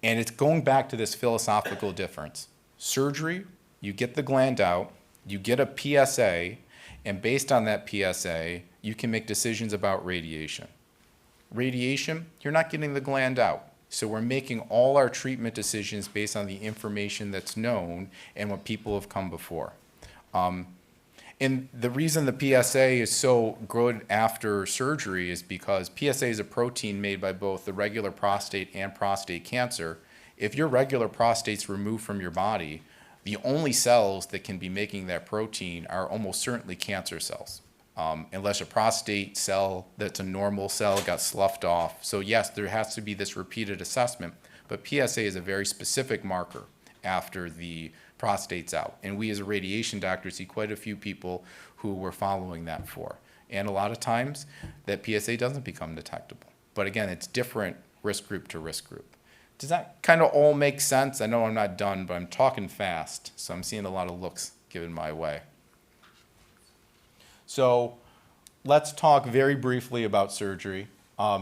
And it's going back to this philosophical difference. Surgery, you get the gland out, you get a PSA, and based on that PSA, you can make decisions about radiation. Radiation, you're not getting the gland out. So we're making all our treatment decisions based on the information that's known and what people have come before. And the reason the PSA is so good after surgery is because PSA is a protein made by both the regular prostate and prostate cancer. If your regular prostate's removed from your body, the only cells that can be making that protein are almost certainly cancer cells. Unless a prostate cell that's a normal cell got sloughed off. So yes, there has to be this repeated assessment, but PSA is a very specific marker after the prostate's out. And we as a radiation doctor see quite a few people who we're following that for. And a lot of times that PSA doesn't become detectable. But again, it's different risk group to risk group. Does that kind of all make sense? I know I'm not done, but I'm talking fast, so I'm seeing a lot of looks given my way. So let's talk very briefly about surgery.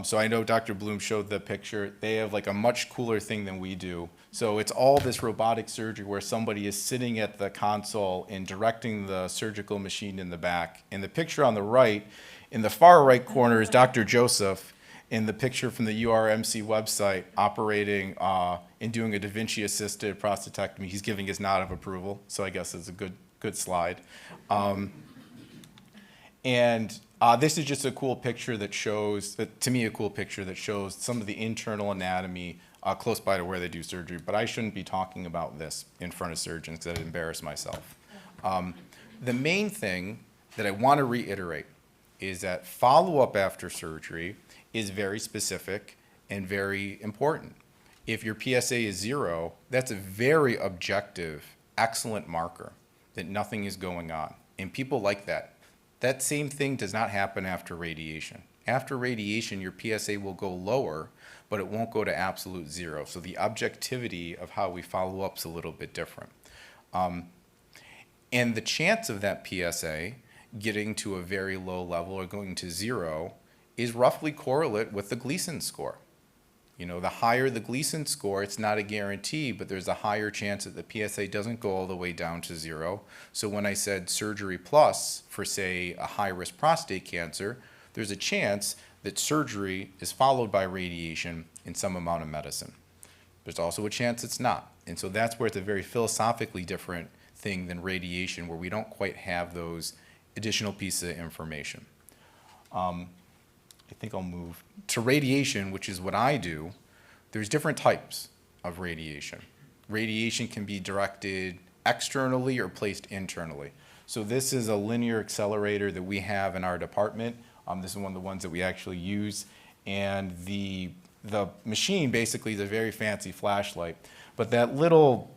So I know Dr. Bloom showed the picture. They have like a much cooler thing than we do. So it's all this robotic surgery where somebody is sitting at the console and directing the surgical machine in the back. And the picture on the right, in the far right corner is Dr. Joseph in the picture from the URMC website operating and doing a Da Vinci assisted prostatectomy. He's giving his nod of approval. So I guess it's a good slide. And This is just a cool picture that shows, to me, a cool picture that shows some of the internal anatomy close by to where they do surgery. But I shouldn't be talking about this in front of surgeons because I'd embarrass myself. The main thing that I want to reiterate is that follow-up after surgery is very specific and very important. If your PSA is 0, that's a very objective, excellent marker that nothing is going on. And people like that. That same thing does not happen after radiation. After radiation, your PSA will go lower, but it won't go to absolute 0. So the objectivity of how we follow up is a little bit different. And the chance of that PSA getting to a very low level or going to 0 is roughly correlate with the Gleason score. You know, the higher the Gleason score, it's not a guarantee, but there's a higher chance that the PSA doesn't go all the way down to 0. So when I said surgery plus for, say, a high-risk prostate cancer, there's a chance that surgery is followed by radiation in some amount of medicine. There's also a chance it's not. And so that's where it's a very philosophically different thing than radiation, where we don't quite have those additional pieces of information. I think I'll move to radiation, which is what I do. There's different types of radiation. Radiation can be directed externally or placed internally. So this is a linear accelerator that we have in our department. This is one of the ones that we actually use. And the machine basically is a very fancy flashlight. But that little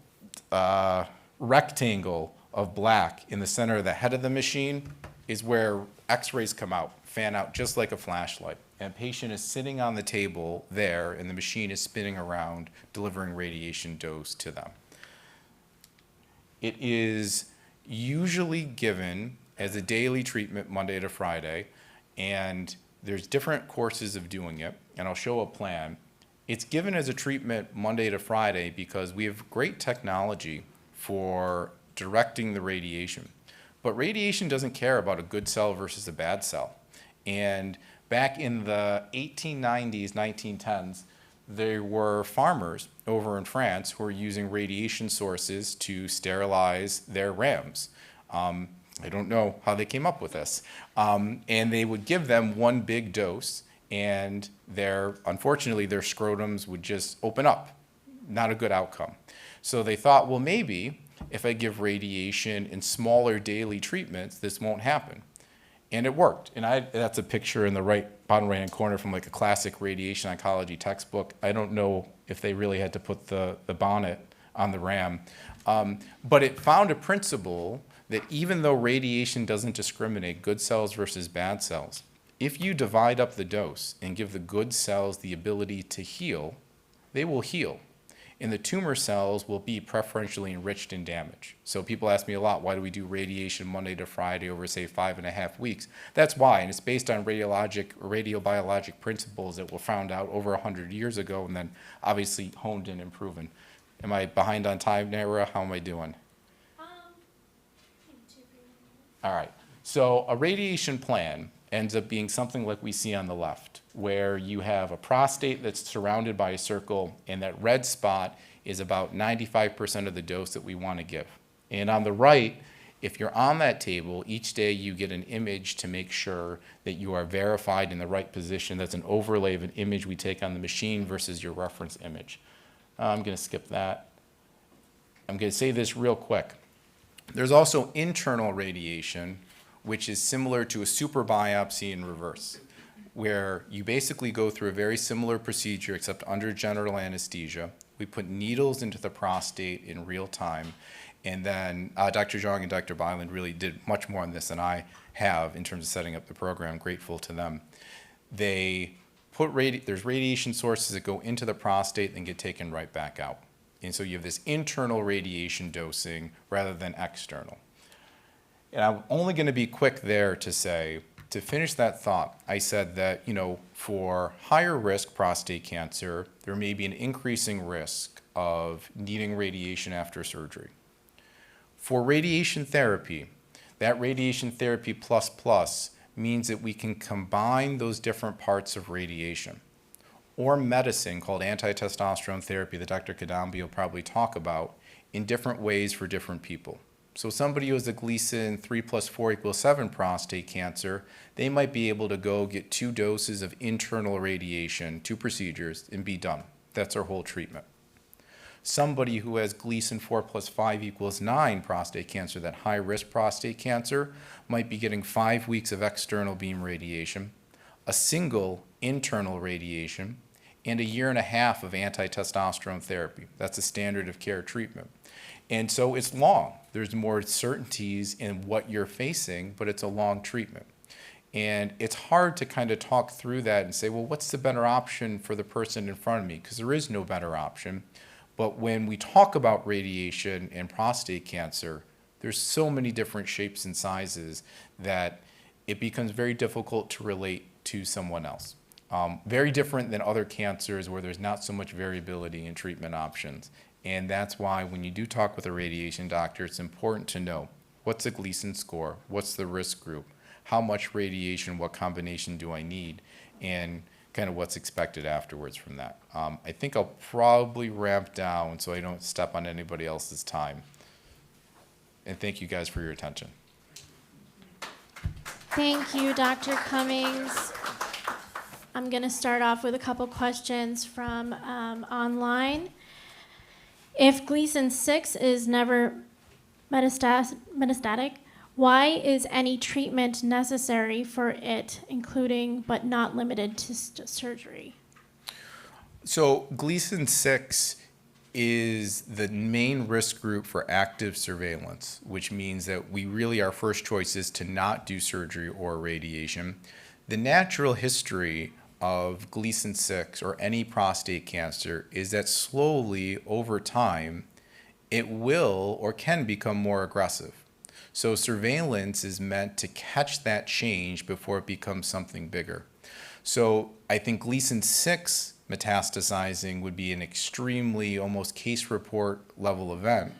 rectangle of black in the center of the head of the machine is where X-rays come out, fan out just like a flashlight. And a patient is sitting on the table there, and the machine is spinning around, delivering radiation dose to them. It is usually given as a daily treatment Monday to Friday, and there's different courses of doing it, and I'll show a plan. It's given as a treatment Monday to Friday because we have great technology for directing the radiation. But radiation doesn't care about a good cell versus a bad cell. And back in the 1890s, 1910s, there were farmers over in France who were using radiation sources to sterilize their rams. I don't know how they came up with this. And they would give them one big dose, and unfortunately, their scrotums would just open up. Not a good outcome. So they thought, well, maybe if I give radiation in smaller daily treatments, this won't happen. And it worked. And that's a picture in the bottom right-hand corner from like a classic radiation oncology textbook. I don't know if they really had to put the bonnet on the ram. But it found a principle that even though radiation doesn't discriminate good cells versus bad cells, if you divide up the dose and give the good cells the ability to heal, they will heal. And the tumor cells will be preferentially enriched in damage. So people ask me a lot, why do we do radiation Monday to Friday over, say, 5.5 weeks? That's why, and it's based on radiobiologic principles that were found out over 100 years ago and then obviously honed in and proven. Am I behind on time, Nara? How am I doing? All right. So a radiation plan ends up being something like we see on the left, where you have a prostate that's surrounded by a circle, and that red spot is about 95% of the dose that we want to give. And on the right, if you're on that table, each day you get an image to make sure that you are verified in the right position. That's an overlay of an image we take on the machine versus your reference image. I'm going to skip that. I'm going to say this real quick. There's also internal radiation, which is similar to a super biopsy in reverse, where you basically go through a very similar procedure except under general anesthesia. We put needles into the prostate in real time, and then Dr. Zhang and Dr. Byland really did much more on this than I have in terms of setting up the program. Grateful to them. There's radiation sources that go into the prostate and get taken right back out. And so you have this internal radiation dosing rather than external. And I'm only going to be quick there to say, to finish that thought, I said that, for higher risk prostate cancer, there may be an increasing risk of needing radiation after surgery. For radiation therapy, that radiation therapy plus means that we can combine those different parts of radiation. Or medicine called anti-testosterone therapy that Dr. Kadambi will probably talk about in different ways for different people. So somebody who has a Gleason 3 + 4 = 7 prostate cancer, they might be able to go get 2 doses of internal radiation, 2 procedures, and be done. That's their whole treatment. Somebody who has Gleason 4 + 5 = 9 prostate cancer, that high-risk prostate cancer, might be getting 5 weeks of external beam radiation, a single internal radiation, and 1.5 years of anti-testosterone therapy. That's a standard of care treatment. And so it's long. There's more certainties in what you're facing, but it's a long treatment. And it's hard to kind of talk through that and say, well, what's the better option for the person in front of me? Because there is no better option. But when we talk about radiation and prostate cancer, there's so many different shapes and sizes that it becomes very difficult to relate to someone else. Very different than other cancers where there's not so much variability in treatment options. And that's why when you do talk with a radiation doctor, it's important to know what's the Gleason score, what's the risk group, how much radiation, what combination do I need, and kind of what's expected afterwards from that. I think I'll probably ramp down so I don't step on anybody else's time. And thank you guys for your attention. Thank you, Dr. Cummings. I'm going to start off with a couple questions from online. If Gleason 6 is never metastatic, why is any treatment necessary for it, including but not limited to surgery? So Gleason 6 is the main risk group for active surveillance, which means that our first choice is to not do surgery or radiation. The natural history of Gleason 6 or any prostate cancer is that slowly over time it will or can become more aggressive. So surveillance is meant to catch that change before it becomes something bigger. So I think Gleason 6 metastasizing would be an extremely almost case report level event.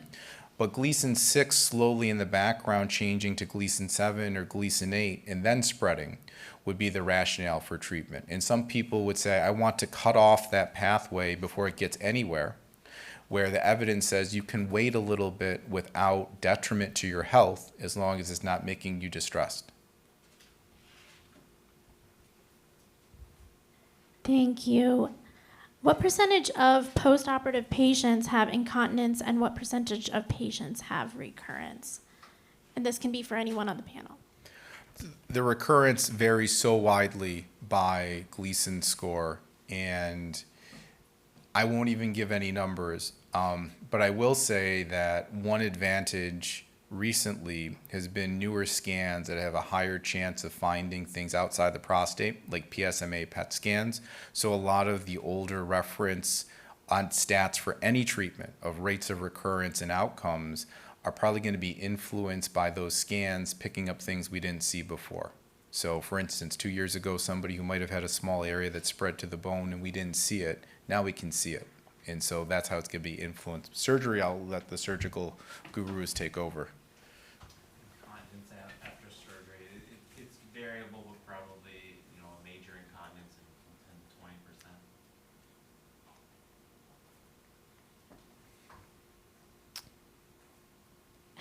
But Gleason 6 slowly in the background changing to Gleason 7 or Gleason 8 and then spreading would be the rationale for treatment. And some people would say, I want to cut off that pathway before it gets anywhere, where the evidence says you can wait a little bit without detriment to your health as long as it's not making you distressed. Thank you. What percentage of postoperative patients have incontinence and what percentage of patients have recurrence? And this can be for anyone on the panel. The recurrence varies so widely by Gleason score, and I won't even give any numbers, but I will say that one advantage recently has been newer scans that have a higher chance of finding things outside the prostate, like PSMA PET scans. So a lot of the older reference on stats for any treatment of rates of recurrence and outcomes are probably going to be influenced by those scans picking up things we didn't see before. So for instance, 2 years ago, somebody who might have had a small area that spread to the bone and we didn't see it, now we can see it. And so that's how it's going to be influenced. Surgery, I'll let the surgical gurus take over. Incontinence after surgery, it's variable, but probably, a major incontinence in 10 to 20%.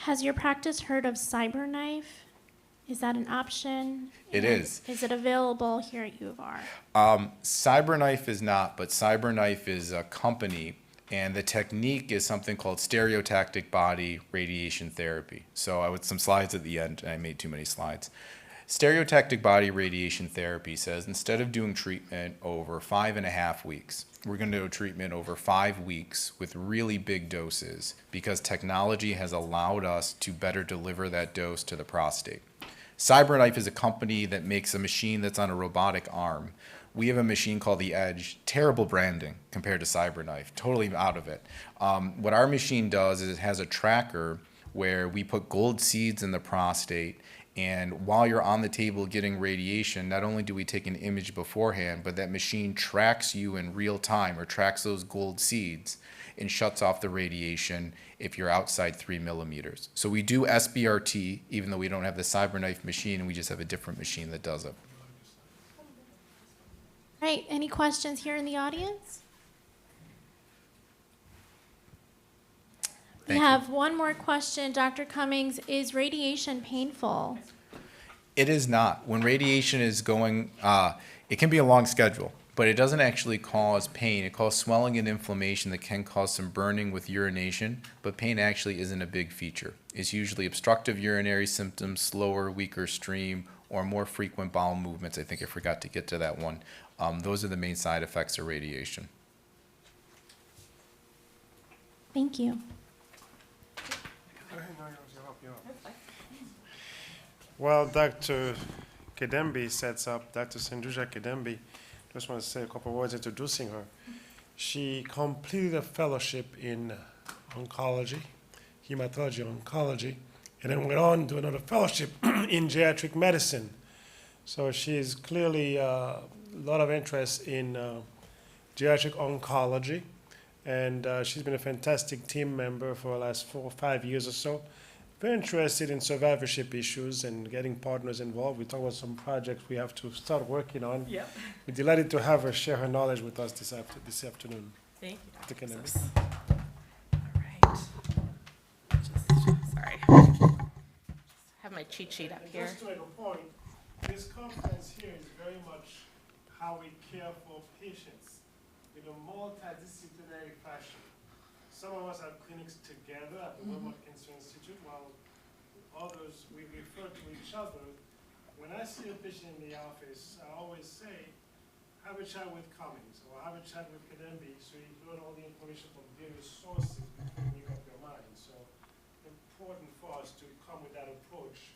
Has your practice heard of CyberKnife? Is that an option? It is. Is it available here at U of R? CyberKnife is not, but CyberKnife is a company, and the technique is something called stereotactic body radiation therapy. So I with some slides at the end, and I made too many slides. Stereotactic body radiation therapy says instead of doing treatment over 5.5 weeks, we're going to do treatment over 5 weeks with really big doses because technology has allowed us to better deliver that dose to the prostate. CyberKnife is a company that makes a machine that's on a robotic arm. We have a machine called the Edge, terrible branding compared to CyberKnife, totally out of it. What our machine does is it has a tracker where we put gold seeds in the prostate, and while you're on the table getting radiation, not only do we take an image beforehand, but that machine tracks you in real time or tracks those gold seeds and shuts off the radiation if you're outside 3 millimeters. So we do SBRT, even though we don't have the CyberKnife machine, and we just have a different machine that does it. All right, any questions here in the audience? We Thank you. have one more question, Dr. Cummings. Is radiation painful? It is not. When radiation is going, it can be a long schedule, but it doesn't actually cause pain. It causes swelling and inflammation that can cause some burning with urination, but pain actually isn't a big feature. It's usually obstructive urinary symptoms, slower, weaker stream, or more frequent bowel movements. I think I forgot to get to that one. Those are the main side effects of radiation. Thank you. Well, Dr. Kedembi sets up, Dr. Sanjuja Kedembi, just want to say a couple of words introducing her. She completed a fellowship in oncology, hematology oncology, and then went on to another fellowship in geriatric medicine. So she's clearly a lot of interest in geriatric oncology, and she's been a fantastic team member for the last 4 or 5 years or so. Very interested in survivorship issues and getting partners involved. We talk about some projects we have to start working on. Yep. We're delighted to have her share her knowledge with us this afternoon. Thank you, Dr. Dr. Kennedy. Sos. All right. Sorry. Have my cheat sheet up And here. just to make a point, this conference here is very much how we care for patients in a multidisciplinary fashion. Some of us have clinics together at the Wilmot Cancer Institute, while others, we refer to each other. When I see a patient in the office, I always say, have a chat with Cummings, or have a chat with Kedembi, so you learn all the information from various sources before you make up your mind. So important for us to come with that approach,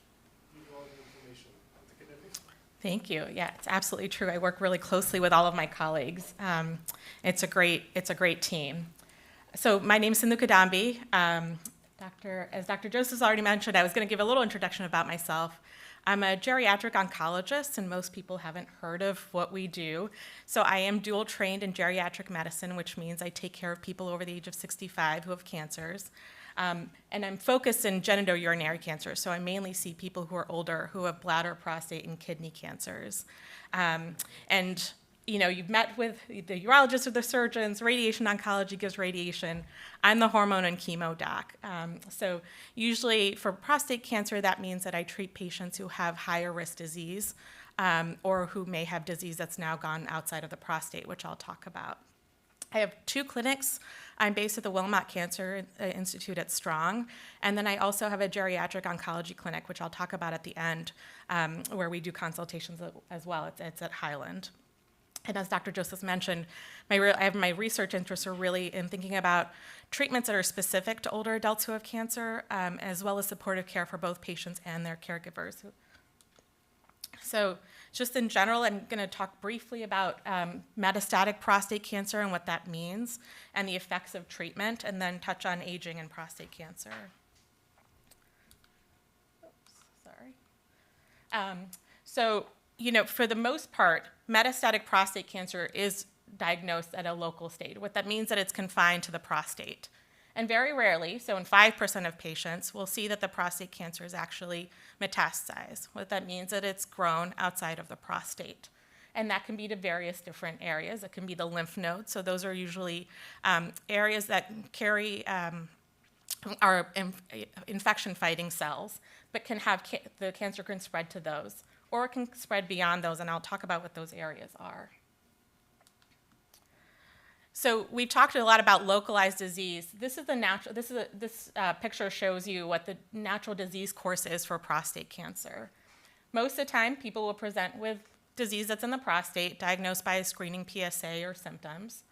give you all the information. Dr. Kedembi? Thank you. Yeah, it's absolutely true. I work really closely with all of my colleagues. It's a great team. So my name is Sindhu Kadambi. As Dr. Joseph already mentioned, I was going to give a little introduction about myself. I'm a geriatric oncologist, and most people haven't heard of what we do. So I am dual trained in geriatric medicine, which means I take care of people over the age of 65 who have cancers. And I'm focused in genitourinary cancer, so I mainly see people who are older who have bladder, prostate, and kidney cancers. And you know, you've met with the urologists or the surgeons, radiation oncology gives radiation. I'm the hormone and chemo doc. So usually for prostate cancer, that means that I treat patients who have higher risk disease or who may have disease that's now gone outside of the prostate, which I'll talk about. I have 2 clinics. I'm based at the Wilmot Cancer Institute at Strong, and then I also have a geriatric oncology clinic, which I'll talk about at the end, where we do consultations as well. It's at Highland. And as Dr. Joseph mentioned, I have my research interests are really in thinking about treatments that are specific to older adults who have cancer, as well as supportive care for both patients and their caregivers. So just in general, I'm going to talk briefly about metastatic prostate cancer and what that means and the effects of treatment, and then touch on aging and prostate cancer. Oops, sorry. So, you know, for the most part, metastatic prostate cancer is diagnosed at a local stage. What that means that it's confined to the prostate. And very rarely, so in 5% of patients, we'll see that the prostate cancer is actually metastasized. What that means that it's grown outside of the prostate. And that can be to various different areas. It can be the lymph nodes. So those are usually areas that carry our infection-fighting cells, but can have the cancer can spread to those, or it can spread beyond those, and I'll talk about what those areas are. So we've talked a lot about localized disease. This picture shows you what the natural disease course is for prostate cancer. Most of the time, people will present with disease that's in the prostate, diagnosed by a screening PSA or symptoms.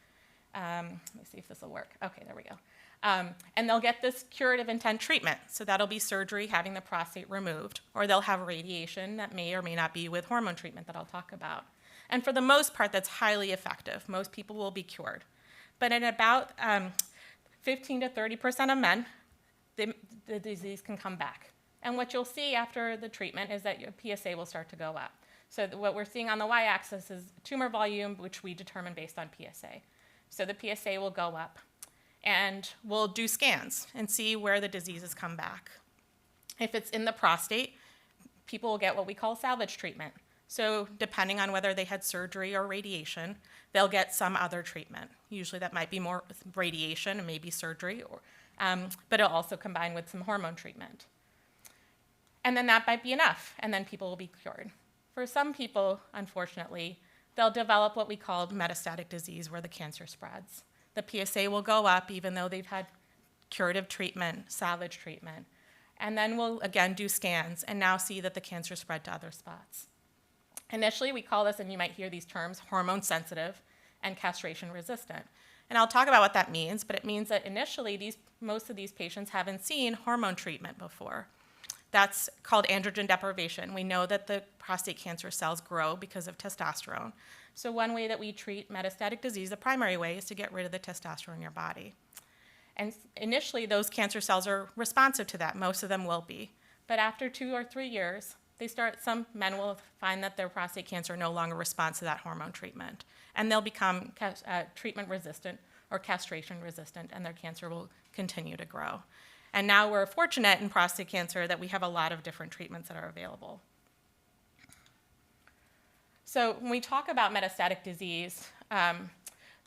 Let me see if this will work. Okay, there we go. And they'll get this curative intent treatment. So that'll be surgery, having the prostate removed, or they'll have radiation that may or may not be with hormone treatment that I'll talk about. And for the most part, that's highly effective. Most people will be cured. But in about 15 to 30% of men, the disease can come back. And what you'll see after the treatment is that your PSA will start to go up. So what we're seeing on the y-axis is tumor volume, which we determine based on PSA. So the PSA will go up. And we'll do scans and see where the disease has come back. If it's in the prostate, people will get what we call salvage treatment. So depending on whether they had surgery or radiation, they'll get some other treatment. Usually that might be more radiation and maybe surgery, but it'll also combine with some hormone treatment. And then that might be enough, and then people will be cured. For some people, unfortunately, they'll develop what we call metastatic disease, where the cancer spreads. The PSA will go up even though they've had curative treatment, salvage treatment. And then we'll again do scans and now see that the cancer spread to other spots. Initially, we call this, and you might hear these terms, hormone sensitive and castration resistant. And I'll talk about what that means, but it means that initially most of these patients haven't seen hormone treatment before. That's called androgen deprivation. We know that the prostate cancer cells grow because of testosterone. So one way that we treat metastatic disease, the primary way, is to get rid of the testosterone in your body. And initially, those cancer cells are responsive to that. Most of them will be. But after 2 or 3 years, some men will find that their prostate cancer no longer responds to that hormone treatment. And they'll become treatment resistant or castration resistant, and their cancer will continue to grow. And now we're fortunate in prostate cancer that we have a lot of different treatments that are available. So when we talk about metastatic disease,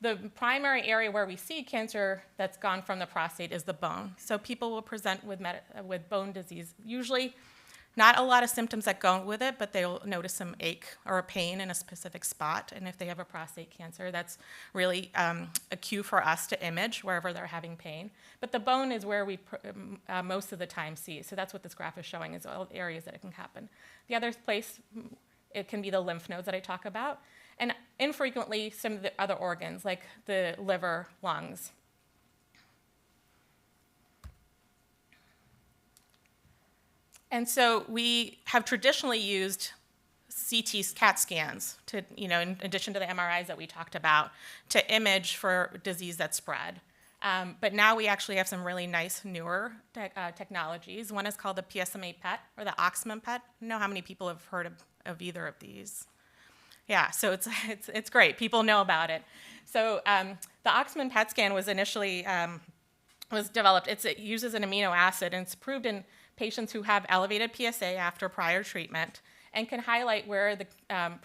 the primary area where we see cancer that's gone from the prostate is the bone. So people will present with bone disease. Usually not a lot of symptoms that go with it, but they'll notice some ache or a pain in a specific spot. And if they have a prostate cancer, that's really a cue for us to image wherever they're having pain. But the bone is where we most of the time see. So that's what this graph is showing, is all the areas that it can happen. The other place, it can be the lymph nodes that I talk about. And infrequently, some of the other organs, like the liver, lungs. And so we have traditionally used CAT scans to, in addition to the MRIs that we talked about, to image for disease that's spread. But now we actually have some really nice newer technologies. One is called the PSMA PET or the Oxman PET. I don't know how many people have heard of either of these. Yeah, so it's great. People know about it. So the Oxman PET scan was initially was developed. It uses an amino acid, and it's proved in patients who have elevated PSA after prior treatment, and can highlight where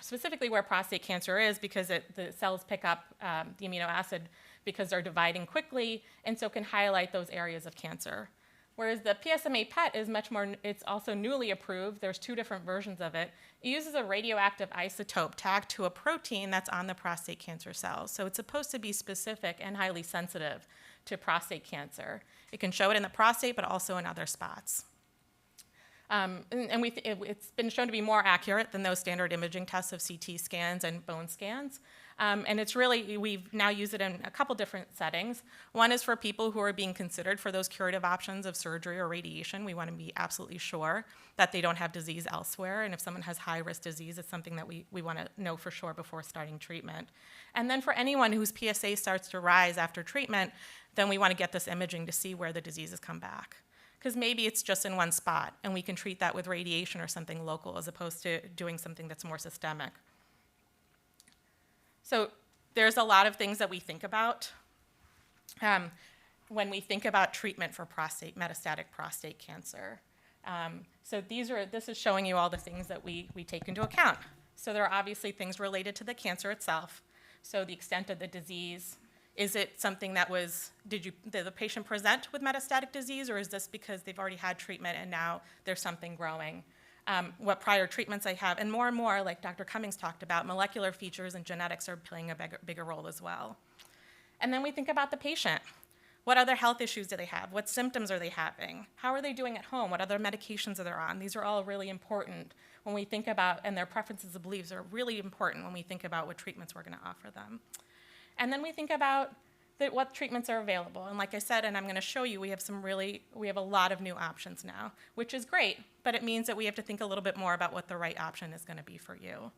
specifically where prostate cancer is, because the cells pick up the amino acid because they're dividing quickly, and so can highlight those areas of cancer. Whereas the PSMA PET is much more, it's also newly approved. There's 2 different versions of it. It uses a radioactive isotope tagged to a protein that's on the prostate cancer cells. So it's supposed to be specific and highly sensitive to prostate cancer. It can show it in the prostate, but also in other spots. It's been shown to be more accurate than those standard imaging tests of CT scans and bone scans. And it's really, we've now used it in a couple different settings. One is for people who are being considered for those curative options of surgery or radiation. We want to be absolutely sure that they don't have disease elsewhere. And if someone has high-risk disease, it's something that we want to know for sure before starting treatment. And then for anyone whose PSA starts to rise after treatment, then we want to get this imaging to see where the disease has come back. Because maybe it's just in one spot, and we can treat that with radiation or something local as opposed to doing something that's more systemic. So there's a lot of things that we think about when we think about treatment for metastatic prostate cancer. So this is showing you all the things that we take into account. So there are obviously things related to the cancer itself. So the extent of the disease. Is it something that did the patient present with metastatic disease, or is this because they've already had treatment and now there's something growing? What prior treatments I have, and more, like Dr. Cummings talked about, molecular features and genetics are playing a bigger role as well. And then we think about the patient. What other health issues do they have? What symptoms are they having? How are they doing at home? What other medications are they on? These are all really important when we think about, and their preferences and beliefs are really important when we think about what treatments we're going to offer them. And then we think about what treatments are available. And like I said, and I'm going to show you, we have a lot of new options now, which is great, but it means that we have to think a little bit more about what the right option is going to be for you.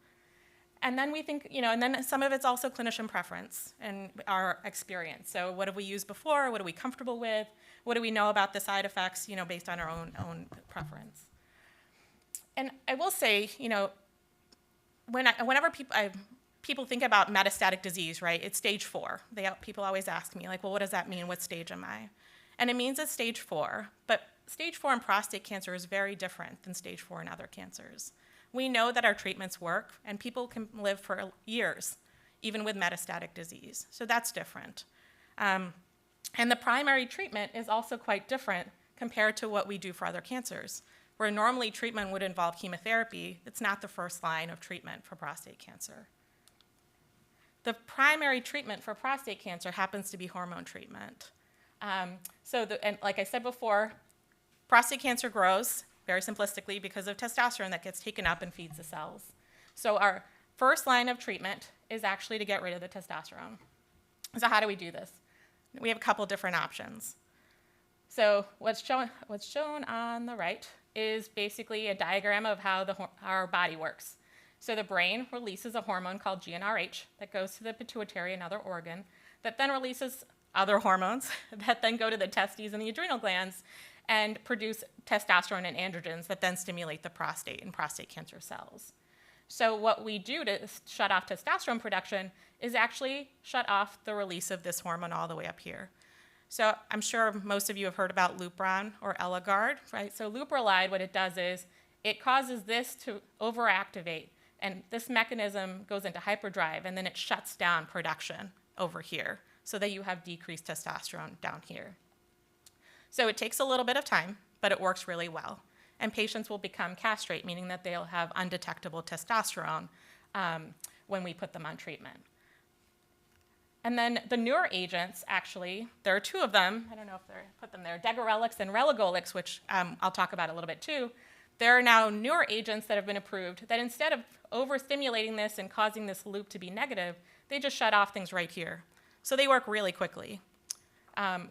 And then we think, and then some of it's also clinician preference and our experience. So what have we used before? What are we comfortable with? What do we know about the side effects, based on our own preference? And I will say, whenever people think about metastatic disease, right? It's stage 4. People always ask me, like, well, what does that mean? What stage am I? And it means it's stage 4. But stage 4 in prostate cancer is very different than stage 4 in other cancers. We know that our treatments work, and people can live for years, even with metastatic disease. So that's different. And the primary treatment is also quite different compared to what we do for other cancers. Where normally treatment would involve chemotherapy, it's not the first line of treatment for prostate cancer. The primary treatment for prostate cancer happens to be hormone treatment. And like I said before, prostate cancer grows, very simplistically, because of testosterone that gets taken up and feeds the cells. So our first line of treatment is actually to get rid of the testosterone. So how do we do this? We have a couple different options. So what's shown on the right is basically a diagram of how our body works. So the brain releases a hormone called GnRH that goes to the pituitary, another organ, that then releases other hormones that then go to the testes and the adrenal glands and produce testosterone and androgens that then stimulate the prostate and prostate cancer cells. So what we do to shut off testosterone production is actually shut off the release of this hormone all the way up here. So I'm sure most of you have heard about Lupron or Eligard, right? So Leuprolide, what it does is it causes this to overactivate, and this mechanism goes into hyperdrive, and then it shuts down production over here so that you have decreased testosterone down here. So it takes a little bit of time, but it works really well. And patients will become castrate, meaning that they'll have undetectable testosterone when we put them on treatment. And then the newer agents, actually, there are two of them. I don't know if I put them there, Degarelix and Relugolix, which I'll talk about a little bit too. There are now newer agents that have been approved that instead of overstimulating this and causing this loop to be negative, they just shut off things right here. So they work really quickly,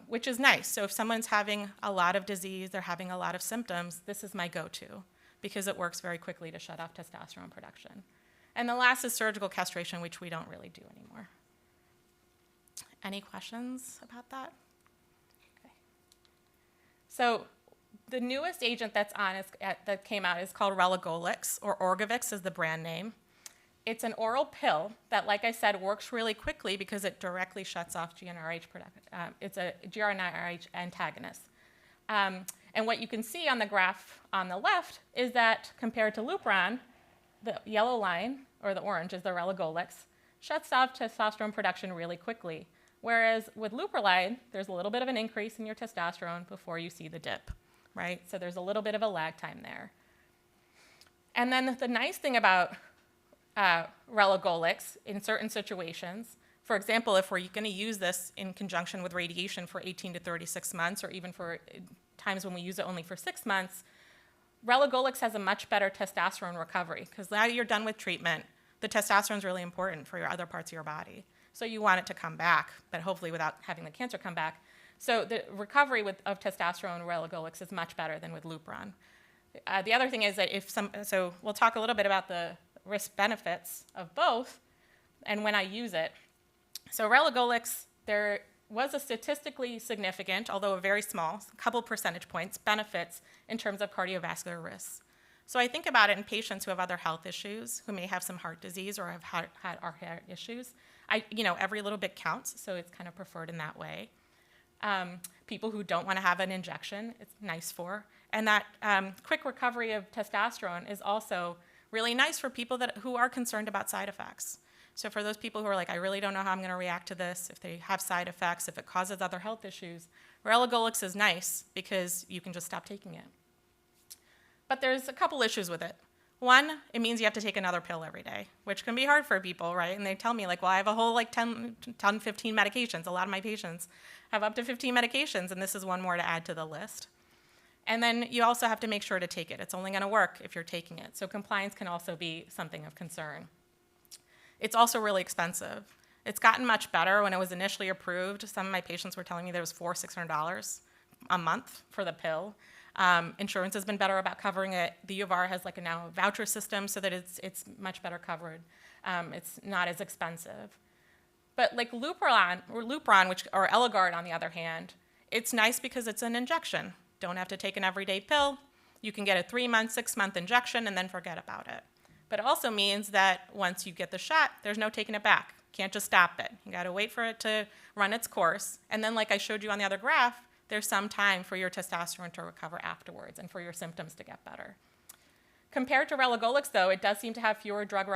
which is nice. So if someone's having a lot of disease, they're having a lot of symptoms, this is my go-to because it works very quickly to shut off testosterone production. And the last is surgical castration, which we don't really do anymore. Any questions about that? Okay. So the newest agent that came out is called Relugolix, or Orgovix is the brand name. It's an oral pill that, like I said, works really quickly because it directly shuts off GnRH production. It's a GnRH antagonist. And what you can see on the graph on the left is that compared to Lupron, the yellow line, or the orange, is the Relugolix, shuts off testosterone production really quickly. Whereas with Leuprolide, there's a little bit of an increase in your testosterone before you see the dip, right? So there's a little bit of a lag time there. And then the nice thing about Relugolix in certain situations, for example, if we're going to use this in conjunction with radiation for 18 to 36 months, or even for times when we use it only for 6 months, Relugolix has a much better testosterone recovery because now you're done with treatment. The testosterone is really important for your other parts of your body. So you want it to come back, but hopefully without having the cancer come back. So the recovery of testosterone Relugolix is much better than with Lupron. The other thing is that so we'll talk a little bit about the risk benefits of both and when I use it. So Relugolix, there was a statistically significant, although a very small, a couple percentage points, benefits in terms of cardiovascular risks. So I think about it in patients who have other health issues, who may have some heart disease or have had heart issues. Every little bit counts, so it's kind of preferred in that way. People who don't want to have an injection, it's nice for. And that quick recovery of testosterone is also really nice for people who are concerned about side effects. So for those people who are like, I really don't know how I'm going to react to this, if they have side effects, if it causes other health issues, Relugolix is nice because you can just stop taking it. But there's a couple issues with it. One, it means you have to take another pill every day, which can be hard for people, right? And they tell me, well, I have a whole 10, 15 medications. A lot of my patients have up to 15 medications, and this is one more to add to the list. And then you also have to make sure to take it. It's only going to work if you're taking it. So compliance can also be something of concern. It's also really expensive. It's gotten much better. When it was initially approved, some of my patients were telling me there was $400-600 a month for the pill. Insurance has been better about covering it. The U of R has now a voucher system so that it's much better covered. It's not as expensive. But like Lupron, or Eligard on the other hand, it's nice because it's an injection. Don't have to take an everyday pill. You can get a 3-month, 6-month injection and then forget about it. But it also means that once you get the shot, there's no taking it back. Can't just stop it. You got to wait for it to run its course. And then like I showed you on the other graph, there's some time for your testosterone to recover afterwards and for your symptoms to get better. Compared to Relugolix, though, it does seem to have fewer drug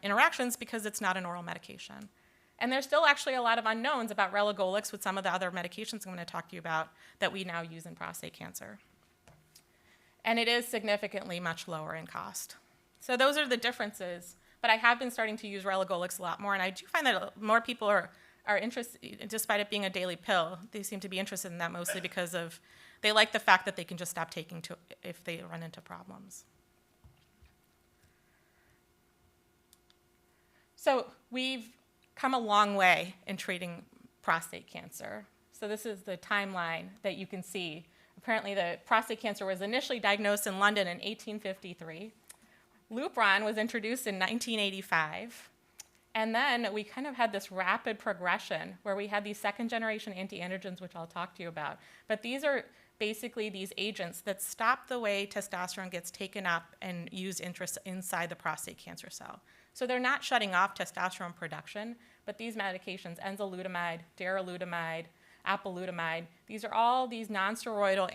interactions because it's not an oral medication. And there's still actually a lot of unknowns about relugolix with some of the other medications I'm going to talk to you about that we now use in prostate cancer. And it is significantly much lower in cost. So those are the differences. But I have been starting to use relugolix a lot more, and I do find that more people are interested, despite it being a daily pill, they seem to be interested in that mostly because they like the fact that they can just stop taking if they run into problems. So we've come a long way in treating prostate cancer. So this is the timeline that you can see. Apparently the prostate cancer was initially diagnosed in London in 1853. Lupron was introduced in 1985. And then we kind of had this rapid progression where we had these second-generation anti-androgens, which I'll talk to you about. But these are basically these agents that stop the way testosterone gets taken up and used inside the prostate cancer cell. So they're not shutting off testosterone production, but these medications, enzalutamide, darolutamide, apalutamide, these are all these non-steroidal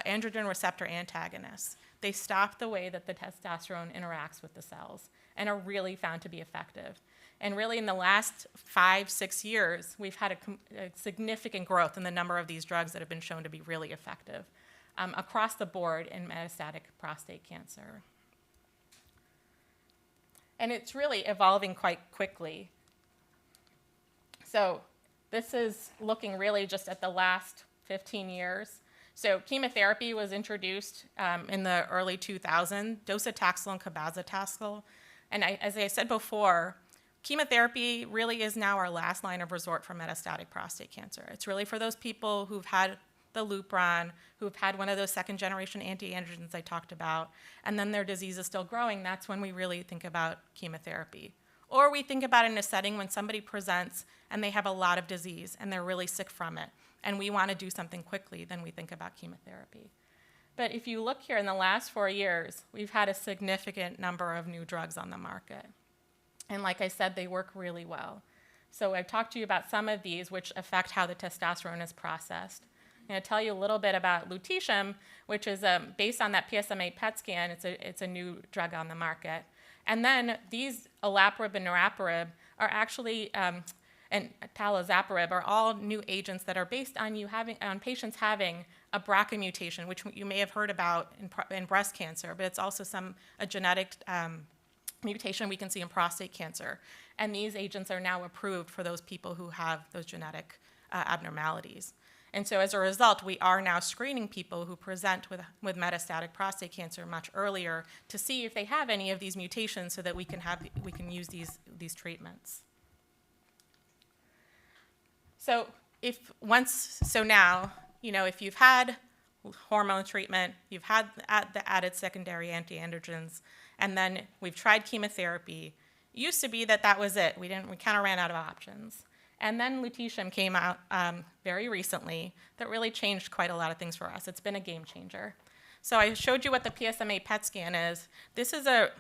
androgen receptor antagonists. They stop the way that the testosterone interacts with the cells and are really found to be effective. And really in the last 5-6 years, we've had a significant growth in the number of these drugs that have been shown to be really effective across the board in metastatic prostate cancer. And it's really evolving quite quickly. So this is looking really just at the last 15 years. So chemotherapy was introduced in the early 2000s, docetaxel and cabazitaxel. And as I said before, chemotherapy really is now our last line of resort for metastatic prostate cancer. It's really for those people who've had the Lupron, who've had one of those second-generation anti-androgens I talked about, and then their disease is still growing. That's when we really think about chemotherapy. Or we think about it in a setting when somebody presents and they have a lot of disease and they're really sick from it, and we want to do something quickly, then we think about chemotherapy. But if you look here in the last 4 years, we've had a significant number of new drugs on the market. And like I said, they work really well. So I've talked to you about some of these which affect how the testosterone is processed. I'm going to tell you a little bit about lutetium, which is based on that PSMA PET scan. It's a new drug on the market. And then these olaparib and niraparib are actually, and talazoparib are all new agents that are based on patients having a BRCA mutation, which you may have heard about in breast cancer, but it's also a genetic mutation we can see in prostate cancer. And these agents are now approved for those people who have those genetic abnormalities. And so as a result, we are now screening people who present with metastatic prostate cancer much earlier to see if they have any of these mutations so that we can use these treatments. So now, if you've had hormone treatment, you've had the added secondary anti-androgens, and then we've tried chemotherapy. It used to be that was it. We kind of ran out of options. And then lutetium came out very recently that really changed quite a lot of things for us. It's been a game changer. So I showed you what the PSMA PET scan is. This is a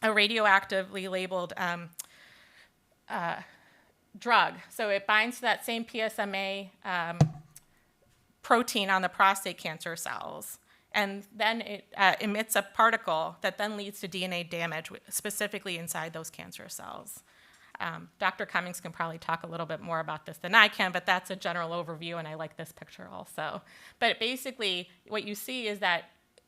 radioactively labeled drug. So it binds to that same PSMA protein on the prostate cancer cells. And then it emits a particle that then leads to DNA damage, specifically inside those cancer cells. Dr. Cummings can probably talk a little bit more about this than I can, but that's a general overview, and I like this picture also. But basically, what you see is that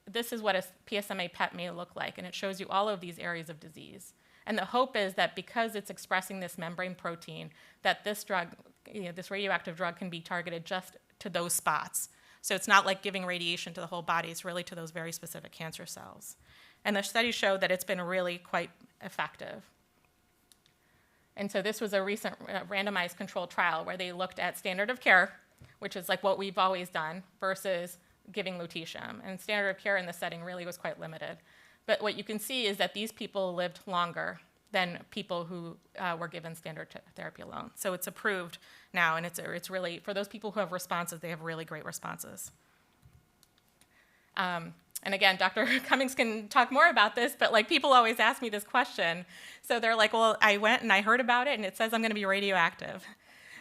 this is what a PSMA PET may look like, and it shows you all of these areas of disease. And the hope is that because it's expressing this membrane protein, that this drug, this radioactive drug can be targeted just to those spots. So it's not like giving radiation to the whole body, it's really to those very specific cancer cells. And the studies show that it's been really quite effective. And so this was a recent randomized controlled trial where they looked at standard of care, which is like what we've always done, versus giving lutetium. And standard of care in this setting really was quite limited. But what you can see is that these people lived longer than people who were given standard therapy alone. So it's approved now, and it's really, for those people who have responses, they have really great responses. And again, Dr. Cummings can talk more about this, but people always ask me this question. So they're like, well, I went and I heard about it, and it says I'm going to be radioactive.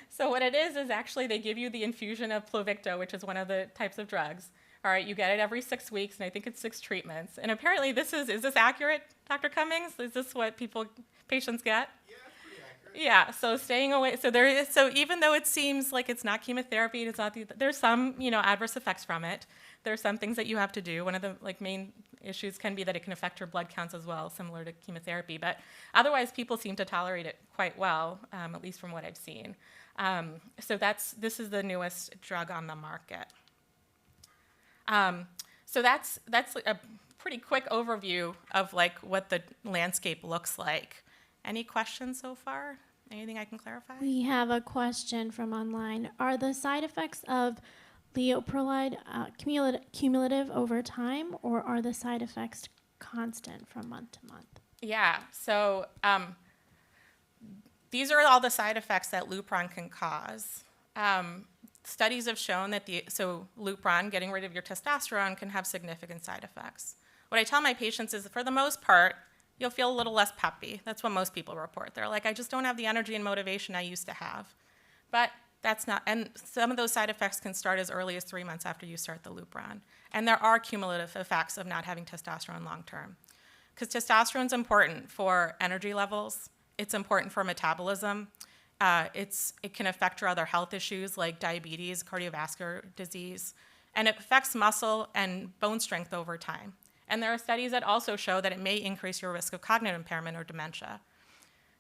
So what it is actually they give you the infusion of Pluvicto, which is one of the types of drugs. All right, you get it every 6 weeks, and I think it's 6 treatments. And apparently is this accurate, Dr. Cummings? Is this what patients get? Yeah, that's pretty accurate. Yeah, so staying away. So there is. So even though it seems like it's not chemotherapy, it's not. There's some, adverse effects from it. There's some things that you have to do. One of the main issues can be that it can affect your blood counts as well, similar to chemotherapy. But otherwise, people seem to tolerate it quite well, at least from what I've seen. So this is the newest drug on the market. So that's a pretty quick overview of what the landscape looks like. Any questions so far? Anything I can clarify? We have a question from online. Are the side effects of Leoprolide cumulative over time, or are the side effects constant from month to month? Yeah, so these are all the side effects that Lupron can cause. Studies have shown that Lupron, getting rid of your testosterone, can have significant side effects. What I tell my patients is, for the most part, you'll feel a little less peppy. That's what most people report. They're like, I just don't have the energy and motivation I used to have. But that's not, and some of those side effects can start as early as 3 months after you start the Lupron. And there are cumulative effects of not having testosterone long term. Because testosterone is important for energy levels. It's important for metabolism. It can affect your other health issues like diabetes, cardiovascular disease. And it affects muscle and bone strength over time. And there are studies that also show that it may increase your risk of cognitive impairment or dementia.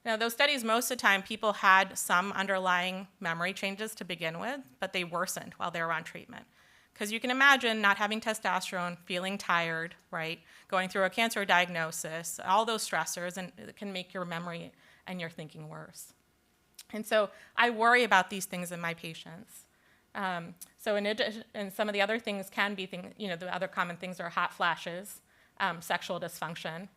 Now, those studies, most of the time, people had some underlying memory changes to begin with, but they worsened while they were on treatment. Because you can imagine not having testosterone, feeling tired, right, going through a cancer diagnosis, all those stressors, and it can make your memory and your thinking worse. And so I worry about these things in my patients. So in addition, and some of the other things can be the other common things are hot flashes, sexual dysfunction.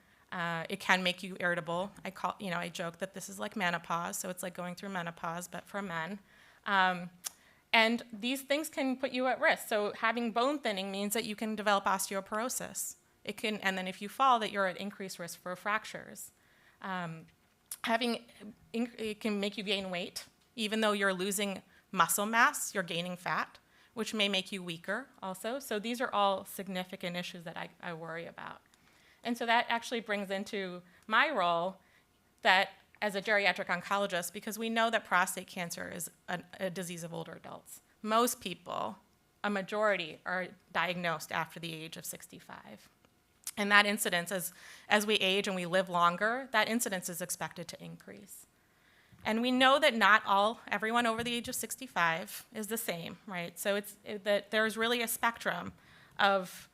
It can make you irritable. I joke that this is like menopause, so it's like going through menopause, but for men. And these things can put you at risk. So having bone thinning means that you can develop osteoporosis. And then if you fall, that you're at increased risk for fractures. It can make you gain weight, even though you're losing muscle mass, you're gaining fat, which may make you weaker also. So these are all significant issues that I worry about. And so that actually brings into my role that as a geriatric oncologist, because we know that prostate cancer is a disease of older adults. Most people, a majority, are diagnosed after the age of 65. And that incidence, as we age and we live longer, that incidence is expected to increase. And we know that not everyone over the age of 65 is the same, right? So that there's really a spectrum of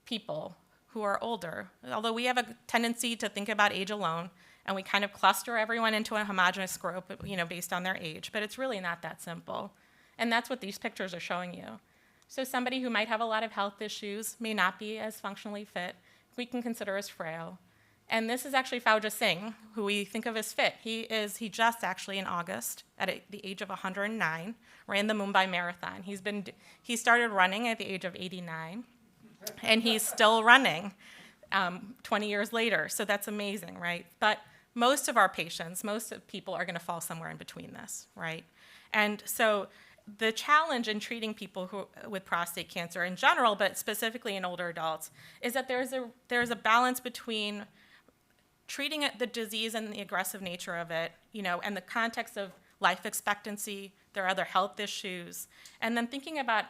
people who are older. Although we have a tendency to think about age alone, and we kind of cluster everyone into a homogeneous group, based on their age, but it's really not that simple. And that's what these pictures are showing you. So somebody who might have a lot of health issues may not be as functionally fit. We can consider as frail. And this is actually Fauja Singh, who we think of as fit. He just actually in August, at the age of 109, ran the Mumbai Marathon. He started running at the age of 89, and he's still running 20 years later. So that's amazing, right? But most of our patients, most of people are going to fall somewhere in between this, right? And so the challenge in treating people with prostate cancer in general, but specifically in older adults, is that there's a balance between treating the disease and the aggressive nature of it, and the context of life expectancy, there are other health issues, and then thinking about,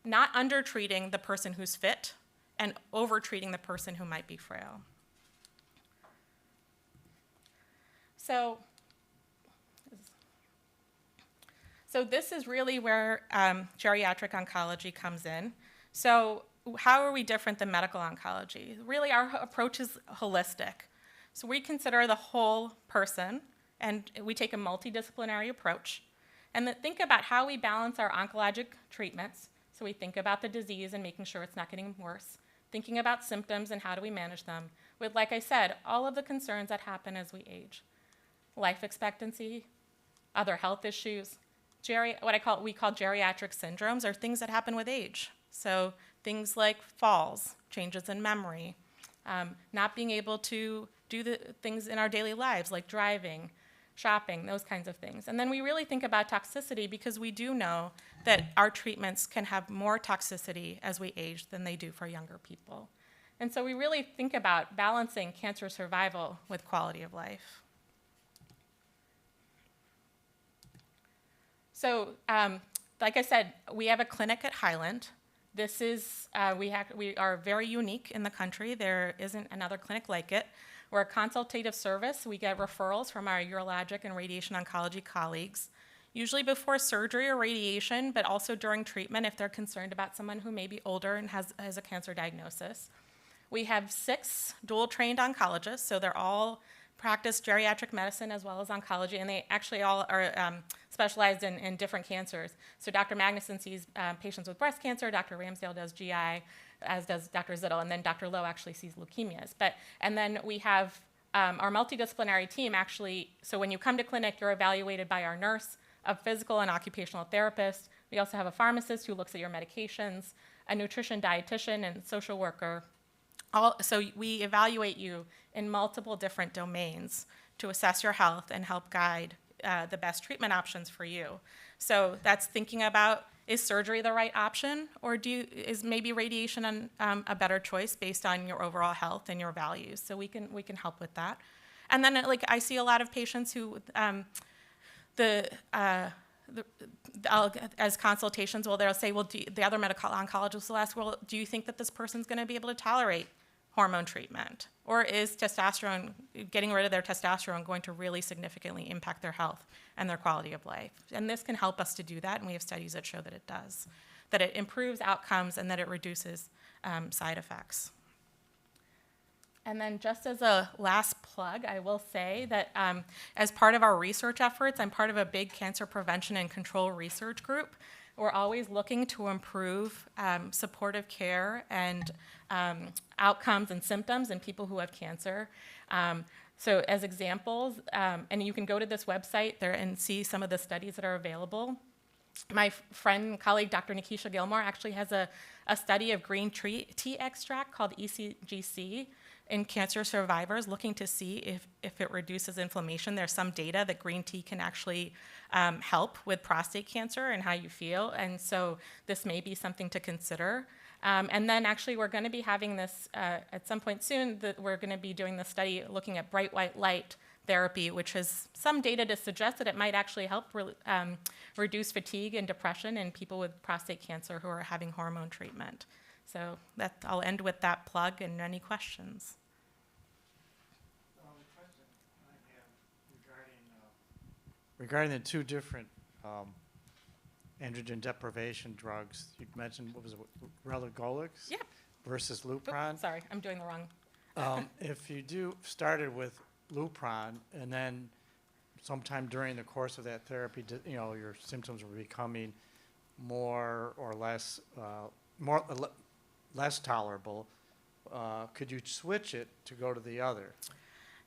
not under-treating the person who's fit and over-treating the person who might be frail. So this is really where geriatric oncology comes in. So how are we different than medical oncology? Really, our approach is holistic. So we consider the whole person, and we take a multidisciplinary approach. And then think about how we balance our oncologic treatments. So we think about the disease and making sure it's not getting worse, thinking about symptoms and how do we manage them, with, like I said, all of the concerns that happen as we age. Life expectancy, other health issues, we call geriatric syndromes are things that happen with age. So things like falls, changes in memory, not being able to do the things in our daily lives like driving, shopping, those kinds of things. And then we really think about toxicity because we do know that our treatments can have more toxicity as we age than they do for younger people. And so we really think about balancing cancer survival with quality of life. So, like I said, we have a clinic at Highland. This is, we are very unique in the country. There isn't another clinic like it. We're a consultative service. We get referrals from our urologic and radiation oncology colleagues, usually before surgery or radiation, but also during treatment if they're concerned about someone who may be older and has a cancer diagnosis. We have 6 dual-trained oncologists, so they're all practice geriatric medicine as well as oncology, and they actually all are specialized in different cancers. So Dr. Magnuson sees patients with breast cancer, Dr. Ramsdale does GI, as does Dr. Zittel, and then Dr. Lowe actually sees leukemias. And then we have our multidisciplinary team actually, so when you come to clinic, you're evaluated by our nurse, a physical and occupational therapist. We also have a pharmacist who looks at your medications, a nutrition dietitian, and social worker. So we evaluate you in multiple different domains to assess your health and help guide the best treatment options for you. So that's thinking about, is surgery the right option, or is maybe radiation a better choice based on your overall health and your values? So we can help with that. And then I see a lot of patients who as consultations, they'll say, the other medical oncologist will ask, do you think that this person's going to be able to tolerate hormone treatment? Or is testosterone, getting rid of their testosterone, going to really significantly impact their health and their quality of life? And this can help us to do that, and we have studies that show that it does, that it improves outcomes and that it reduces side effects. And then just as a last plug, I will say that as part of our research efforts, I'm part of a big cancer prevention and control research group. We're always looking to improve supportive care and outcomes and symptoms in people who have cancer. So as examples, and you can go to this website there and see some of the studies that are available. My friend and colleague, Dr. Nikisha Gilmore, actually has a study of green tea extract called ECGC in cancer survivors, looking to see if it reduces inflammation. There's some data that green tea can actually help with prostate cancer and how you feel, and so this may be something to consider. And then actually we're going to be having this at some point soon, that we're going to be doing the study looking at bright white light therapy, which has some data to suggest that it might actually help reduce fatigue and depression in people with prostate cancer who are having hormone treatment. So I'll end with that plug, and any questions? The question I have regarding the 2 different androgen deprivation drugs, you mentioned, what was it, relugolix? Yeah. Versus Oop, Lupron. sorry, I'm doing the wrong. If you started with Lupron, and then sometime during the course of that therapy, your symptoms were becoming more or less less tolerable, could you switch it to go to the other?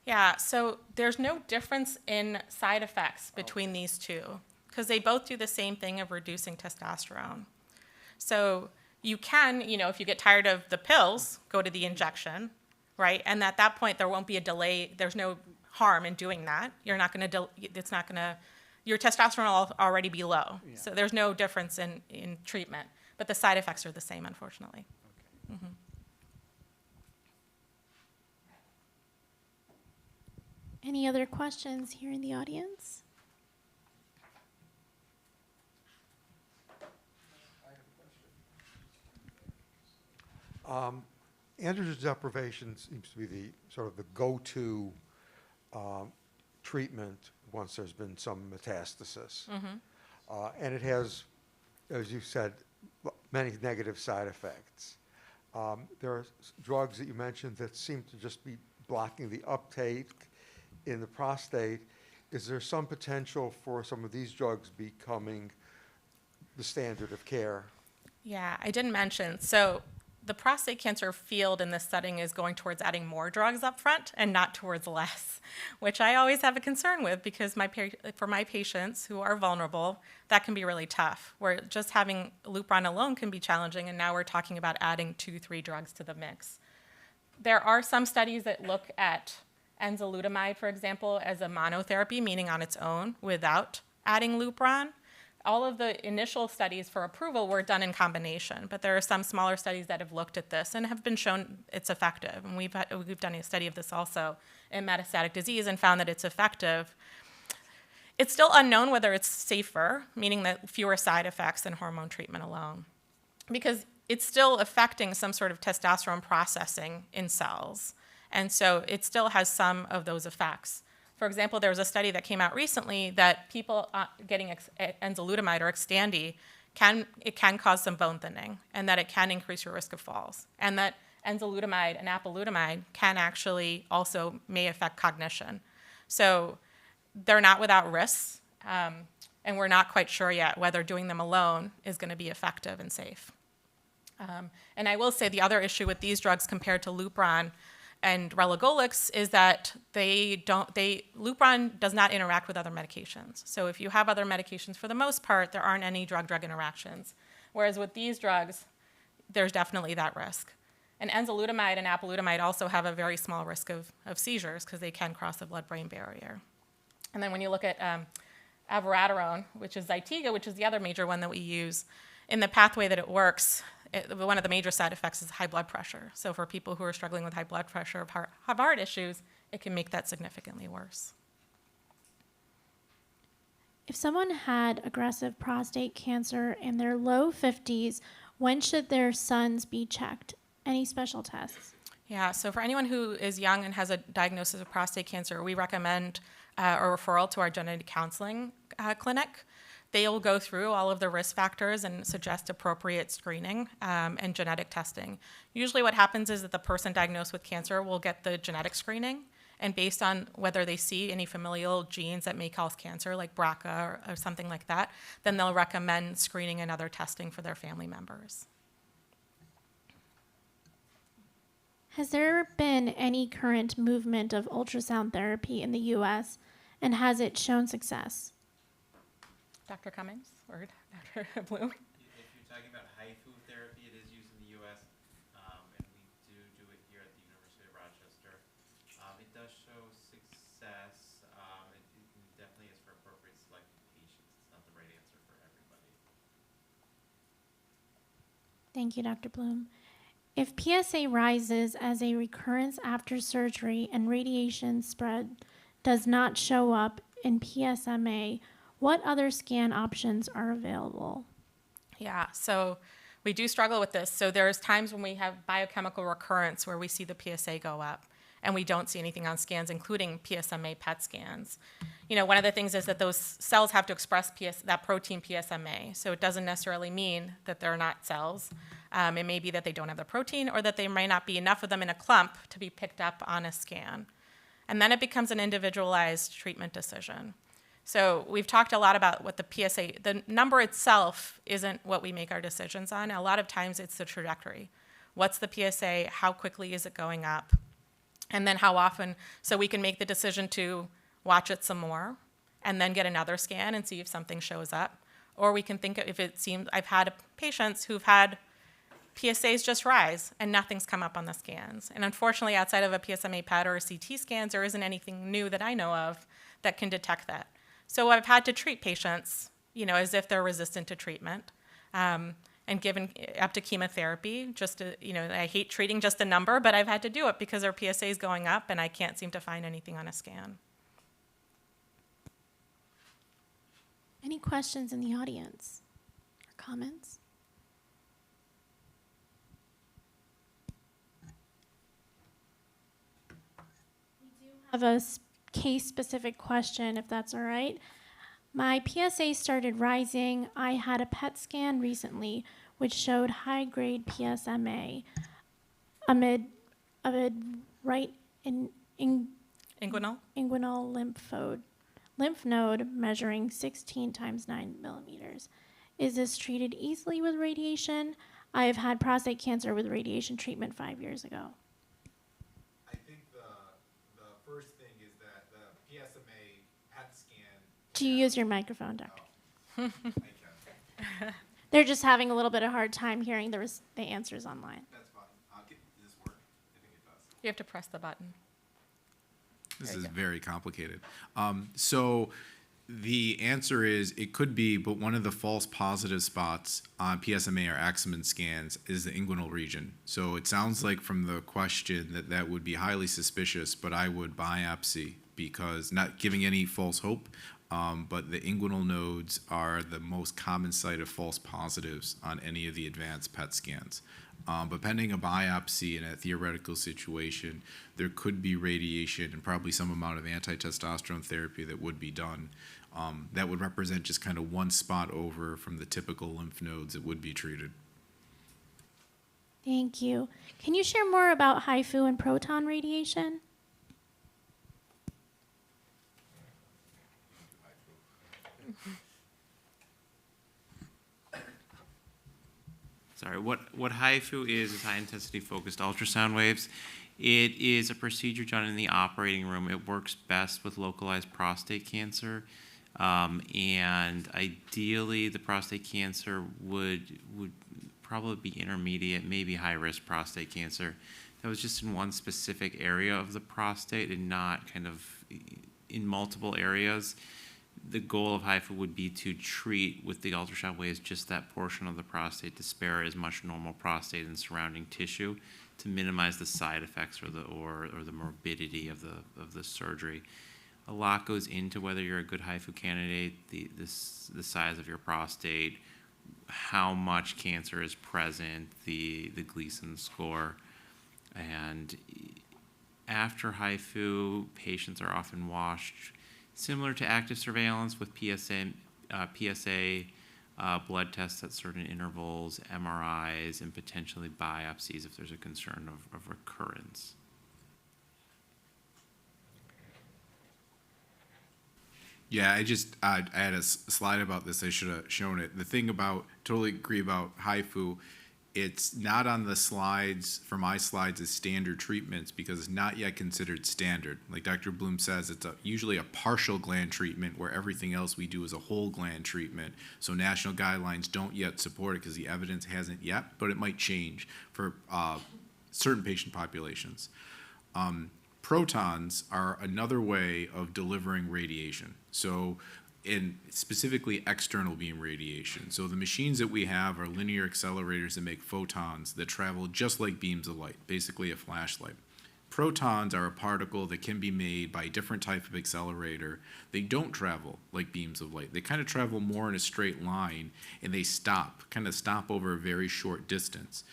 Yeah, so there's no difference in side effects between these two, because they both do the same thing of reducing testosterone. So you can, if you get tired of the pills, go to the injection, right? And at that point, there won't be a delay. There's no harm in doing that. You're not going to, your testosterone will already be low. Yeah. So there's no difference in treatment, but the side effects are the same, unfortunately. Okay. Mm-hmm. Any other questions here in the audience? Androgen deprivation seems to be the sort of the go-to treatment once there's been some metastasis. Mm-hmm. And it has, as you said, many negative side effects. There are drugs that you mentioned that seem to just be blocking the uptake in the prostate. Is there some potential for some of these drugs becoming the standard of care? Yeah, I didn't mention. So the prostate cancer field in this setting is going towards adding more drugs up front and not towards less, which I always have a concern with, because for my patients who are vulnerable, that can be really tough, where just having Lupron alone can be challenging, and now we're talking about adding 2-3 drugs to the mix. There are some studies that look at enzalutamide, for example, as a monotherapy, meaning on its own without adding Lupron. All of the initial studies for approval were done in combination, but there are some smaller studies that have looked at this and have been shown it's effective. And we've done a study of this also in metastatic disease and found that it's effective. It's still unknown whether it's safer, meaning that fewer side effects than hormone treatment alone, because it's still affecting some sort of testosterone processing in cells. And so it still has some of those effects. For example, there was a study that came out recently that people getting enzalutamide or Xtandi can cause some bone thinning, and that it can increase your risk of falls, and that enzalutamide and apalutamide can actually also may affect cognition. So they're not without risks, and we're not quite sure yet whether doing them alone is going to be effective and safe. And I will say the other issue with these drugs compared to Lupron and relugolix is that Lupron does not interact with other medications. So if you have other medications, for the most part, there aren't any drug-drug interactions. Whereas with these drugs, there's definitely that risk. And enzalutamide and apalutamide also have a very small risk of seizures because they can cross the blood-brain barrier. And then when you look at abiraterone, which is Zytiga, which is the other major one that we use, in the pathway that it works, one of the major side effects is high blood pressure. So for people who are struggling with high blood pressure or have heart issues, it can make that significantly worse. If someone had aggressive prostate cancer in their low 50s, when should their sons be checked? Any special tests? Yeah, so for anyone who is young and has a diagnosis of prostate cancer, we recommend a referral to our genetic counseling clinic. They'll go through all of the risk factors and suggest appropriate screening and genetic testing. Usually what happens is that the person diagnosed with cancer will get the genetic screening, and based on whether they see any familial genes that may cause cancer, like BRCA or something like that, then they'll recommend screening and other testing for their family members. Has there been any current movement of ultrasound therapy in the U.S., and has it shown success? Dr. Cummings or Dr. Bloom? If you're talking about HIFU therapy, it is used in the U.S., and we do it here at the University of Rochester. It does show success. It definitely is for appropriate selected patients. It's not the right answer for everybody. Thank you, Dr. Bloom. If PSA rises as a recurrence after surgery and radiation spread does not show up in PSMA, what other scan options are available? Yeah, so we do struggle with this. So there's times when we have biochemical recurrence where we see the PSA go up and we don't see anything on scans, including PSMA PET scans. You know, one of the things is that those cells have to express that protein PSMA. So it doesn't necessarily mean that they're not cells. It may be that they don't have the protein, or that there might not be enough of them in a clump to be picked up on a scan. And then it becomes an individualized treatment decision. So we've talked a lot about what the PSA, the number itself isn't what we make our decisions on. A lot of times it's the trajectory. What's the PSA? How quickly is it going up? And then how often, so we can make the decision to watch it some more and then get another scan and see if something shows up. Or we can think if it seems, I've had patients who've had PSAs just rise and nothing's come up on the scans. And unfortunately, outside of a PSMA PET or a CT scans, there isn't anything new that I know of that can detect that. So I've had to treat patients, you know, as if they're resistant to treatment, and given up to chemotherapy, just to, you know, I hate treating just a number, but I've had to do it because their PSA is going up and I can't seem to find anything on a scan. Any questions in the audience or comments? We do have a case-specific question, if that's all right. My PSA started rising. I had a PET scan recently, which showed high-grade PSMA amid right Inguinal? inguinal lymph node measuring 16 times 9 millimeters. Is this treated easily with radiation? I have had prostate cancer with radiation treatment 5 years ago. I think the first thing is that the PSMA PET scan. Do you use your microphone, Doctor? I can. They're just having a little bit of hard time hearing the answers online. That's fine. Does this work? I think it does. You have to press the button. This is very complicated. So the answer is it could be, but one of the false positive spots on PSMA or Axelman scans is the inguinal region. So it sounds like from the question that would be highly suspicious, but I would biopsy, because not giving any false hope, but the inguinal nodes are the most common site of false positives on any of the advanced PET scans. But pending a biopsy in a theoretical situation, there could be radiation and probably some amount of anti-testosterone therapy that would be done. That would represent just kind of one spot over from the typical lymph nodes that would be treated. Thank you. Can you share more about HIFU and proton radiation? Sorry, what HIFU is high intensity focused ultrasound waves. It is a procedure done in the operating room. It works best with localized prostate cancer. And ideally, the prostate cancer would probably be intermediate, maybe high-risk prostate cancer. That was just in one specific area of the prostate and not kind of in multiple areas. The goal of HIFU would be to treat with the ultrasound waves just that portion of the prostate to spare as much normal prostate and surrounding tissue to minimize the side effects or the morbidity of the surgery. A lot goes into whether you're a good HIFU candidate, the size of your prostate, how much cancer is present, the Gleason score. And after HIFU, patients are often washed similar to active surveillance with PSA blood tests at certain intervals, MRIs, and potentially biopsies if there's a concern of recurrence. Yeah, I had a slide about this. I should have shown it. The thing about, totally agree about HIFU, it's not on the slides, for my slides, as standard treatments because it's not yet considered standard. Like Dr. Bloom says, it's usually a partial gland treatment where everything else we do is a whole gland treatment. So national guidelines don't yet support it because the evidence hasn't yet, but it might change for certain patient populations. Protons are another way of delivering radiation. So in specifically external beam radiation. So the machines that we have are linear accelerators that make photons that travel just like beams of light, basically a flashlight. Protons are a particle that can be made by a different type of accelerator. They don't travel like beams of light. They kind of travel more in a straight line, and they stop over a very short distance.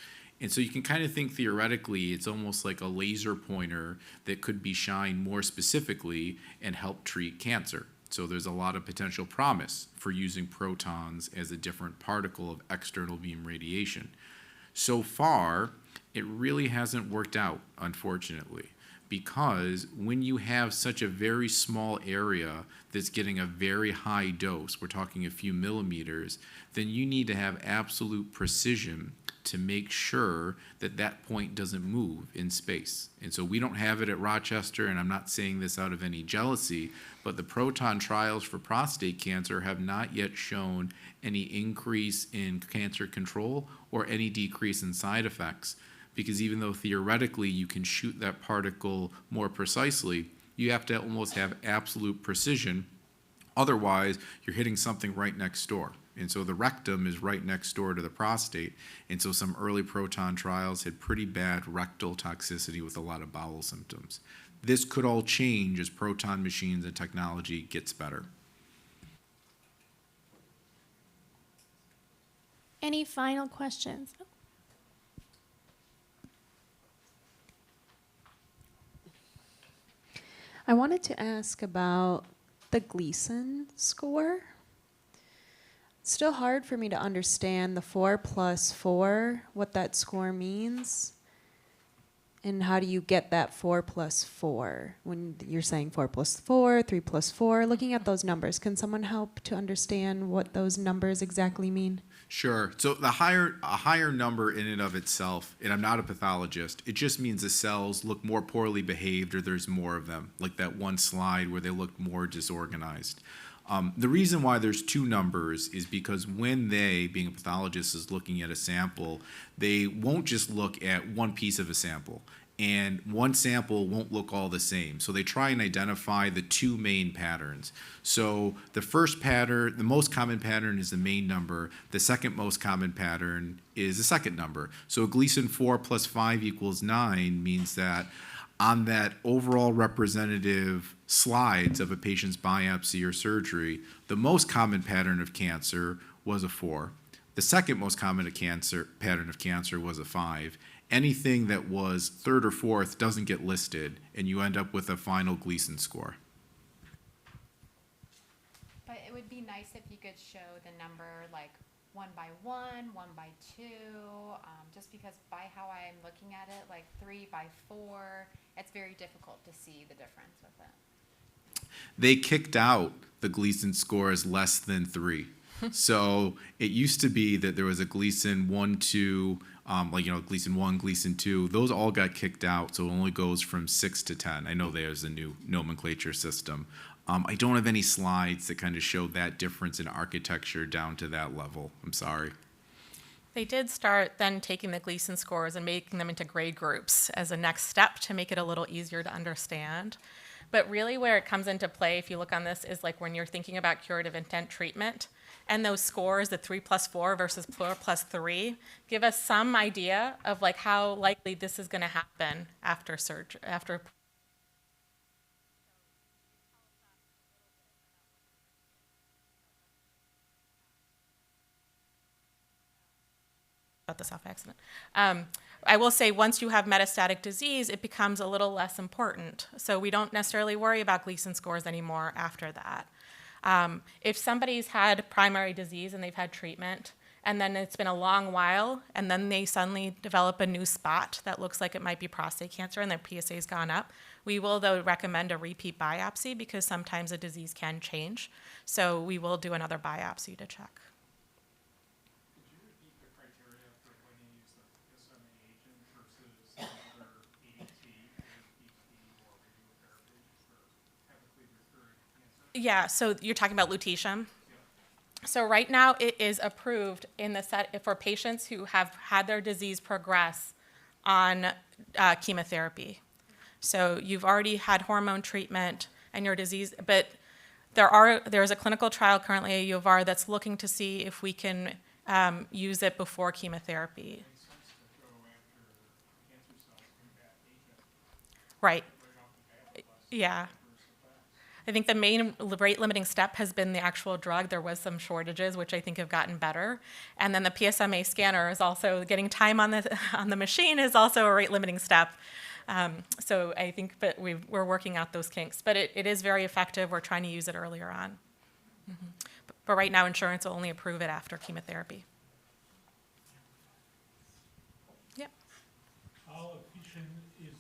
And so you can kind of think theoretically it's almost like a laser pointer that could be shined more specifically and help treat cancer. So there's a lot of potential promise for using protons as a different particle of external beam radiation. So far, it really hasn't worked out, unfortunately, because when you have such a very small area that's getting a very high dose, we're talking a few millimeters, then you need to have absolute precision to make sure that that point doesn't move in space. And so we don't have it at Rochester, and I'm not saying this out of any jealousy, but the proton trials for prostate cancer have not yet shown any increase in cancer control or any decrease in side effects. Because even though theoretically you can shoot that particle more precisely, you have to almost have absolute precision. Otherwise, you're hitting something right next door. And so the rectum is right next door to the prostate. And so some early proton trials had pretty bad rectal toxicity with a lot of bowel symptoms. This could all change as proton machines and technology gets better. Any final questions? I wanted to ask about the Gleason score. Still hard for me to understand the 4+4, what that score means. And how do you get that 4+4 when you're saying 4+4, 3+4? Looking at those numbers, can someone help to understand what those numbers exactly mean? Sure. So a higher number in and of itself, and I'm not a pathologist, it just means the cells look more poorly behaved or there's more of them, like that one slide where they looked more disorganized. The reason why there's two numbers is because when they, being a pathologist, is looking at a sample, they won't just look at one piece of a sample. And one sample won't look all the same. So they try and identify the two main patterns. So the first pattern, the most common pattern is the main number. The second most common pattern is the second number. So Gleason 4 + 5 = 9 means that on that overall representative slides of a patient's biopsy or surgery, the most common pattern of cancer was a 4. The second most common pattern of cancer was a 5. Anything that was third or fourth doesn't get listed, and you end up with a final Gleason score. But it would be nice if you could show the number like 1 by 1, 1 by 2, just because by how I'm looking at it, like 3 by 4, it's very difficult to see the difference with it. They kicked out the Gleason score as less than 3. So it used to be that there was a Gleason 1, 2, Gleason 1, Gleason 2. Those all got kicked out, so it only goes from 6 to 10. I know there's a new nomenclature system. I don't have any slides that kind of show that difference in architecture down to that level. I'm sorry. They did start then taking the Gleason scores and making them into grade groups as a next step to make it a little easier to understand. But really where it comes into play, if you look on this, is like when you're thinking about curative intent treatment, and those scores, the 3 plus 4 versus 4 plus 3, give us some idea of like how likely this is going to happen after surgery, after. About the self-accident. I will say once you have metastatic disease, it becomes a little less important. So we don't necessarily worry about Gleason scores anymore after that. If somebody's had primary disease and they've had treatment, and then it's been a long while, and then they suddenly develop a new spot that looks like it might be prostate cancer and their PSA's gone up, we will, though, recommend a repeat biopsy because sometimes a disease can change. So we will do another biopsy to check. Yeah, so you're talking about lutetium? So right now it is approved in the set for patients who have had their disease progress on chemotherapy. So you've already had hormone treatment and your disease, but there's a clinical trial currently at UVR that's looking to see if we can use it before chemotherapy. Right. Yeah. I think the main rate limiting step has been the actual drug. There was some shortages, which I think have gotten better. And then the PSMA scanner is also getting time on the machine is also a rate limiting step. So I think, but we're working out those kinks. But it is very effective. We're trying to use it earlier on. Mm-hmm. But right now, insurance will only approve it after chemotherapy. Yep. How efficient is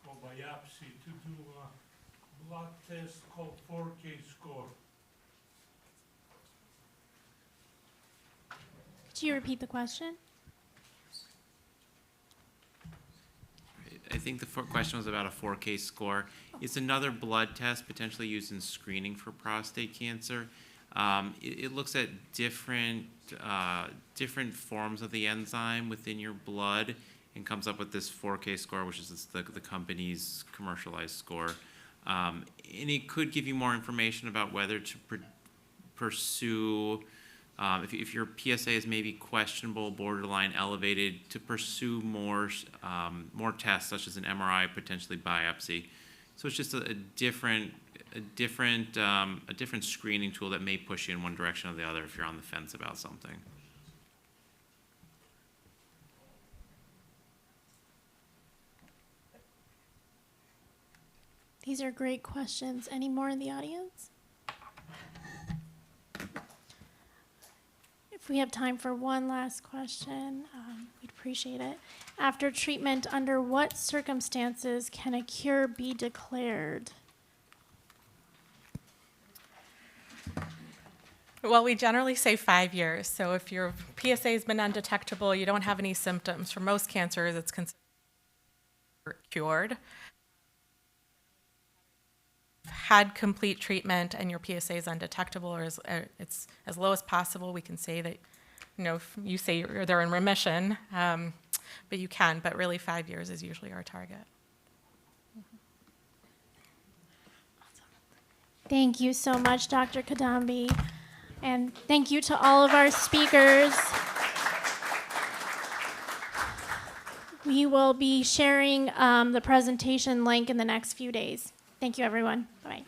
for biopsy to do a blood test called 4K score? Could you repeat the question? I think the question was about a 4K score. It's another blood test potentially used in screening for prostate cancer. It looks at different forms of the enzyme within your blood and comes up with this 4K score, which is the company's commercialized score. And it could give you more information about whether to pursue, if your PSA is maybe questionable, borderline elevated, to pursue more tests such as an MRI, potentially biopsy. So it's just a different screening tool that may push you in one direction or the other if you're on the fence about something. These are great questions. Any more in the audience? If we have time for one last question, we'd appreciate it. After treatment, under what circumstances can a cure be declared? Well, we generally say 5 years. So if your PSA has been undetectable, you don't have any symptoms. For most cancers, it's considered cured. Had complete treatment and your PSA is undetectable or it's as low as possible, we can say that, if you say they're in remission, but you can, but really 5 years is usually our target. Thank you so much, Dr. Kadambi. And thank you to all of our speakers. We will be sharing the presentation link in the next few days. Thank you, everyone. Bye.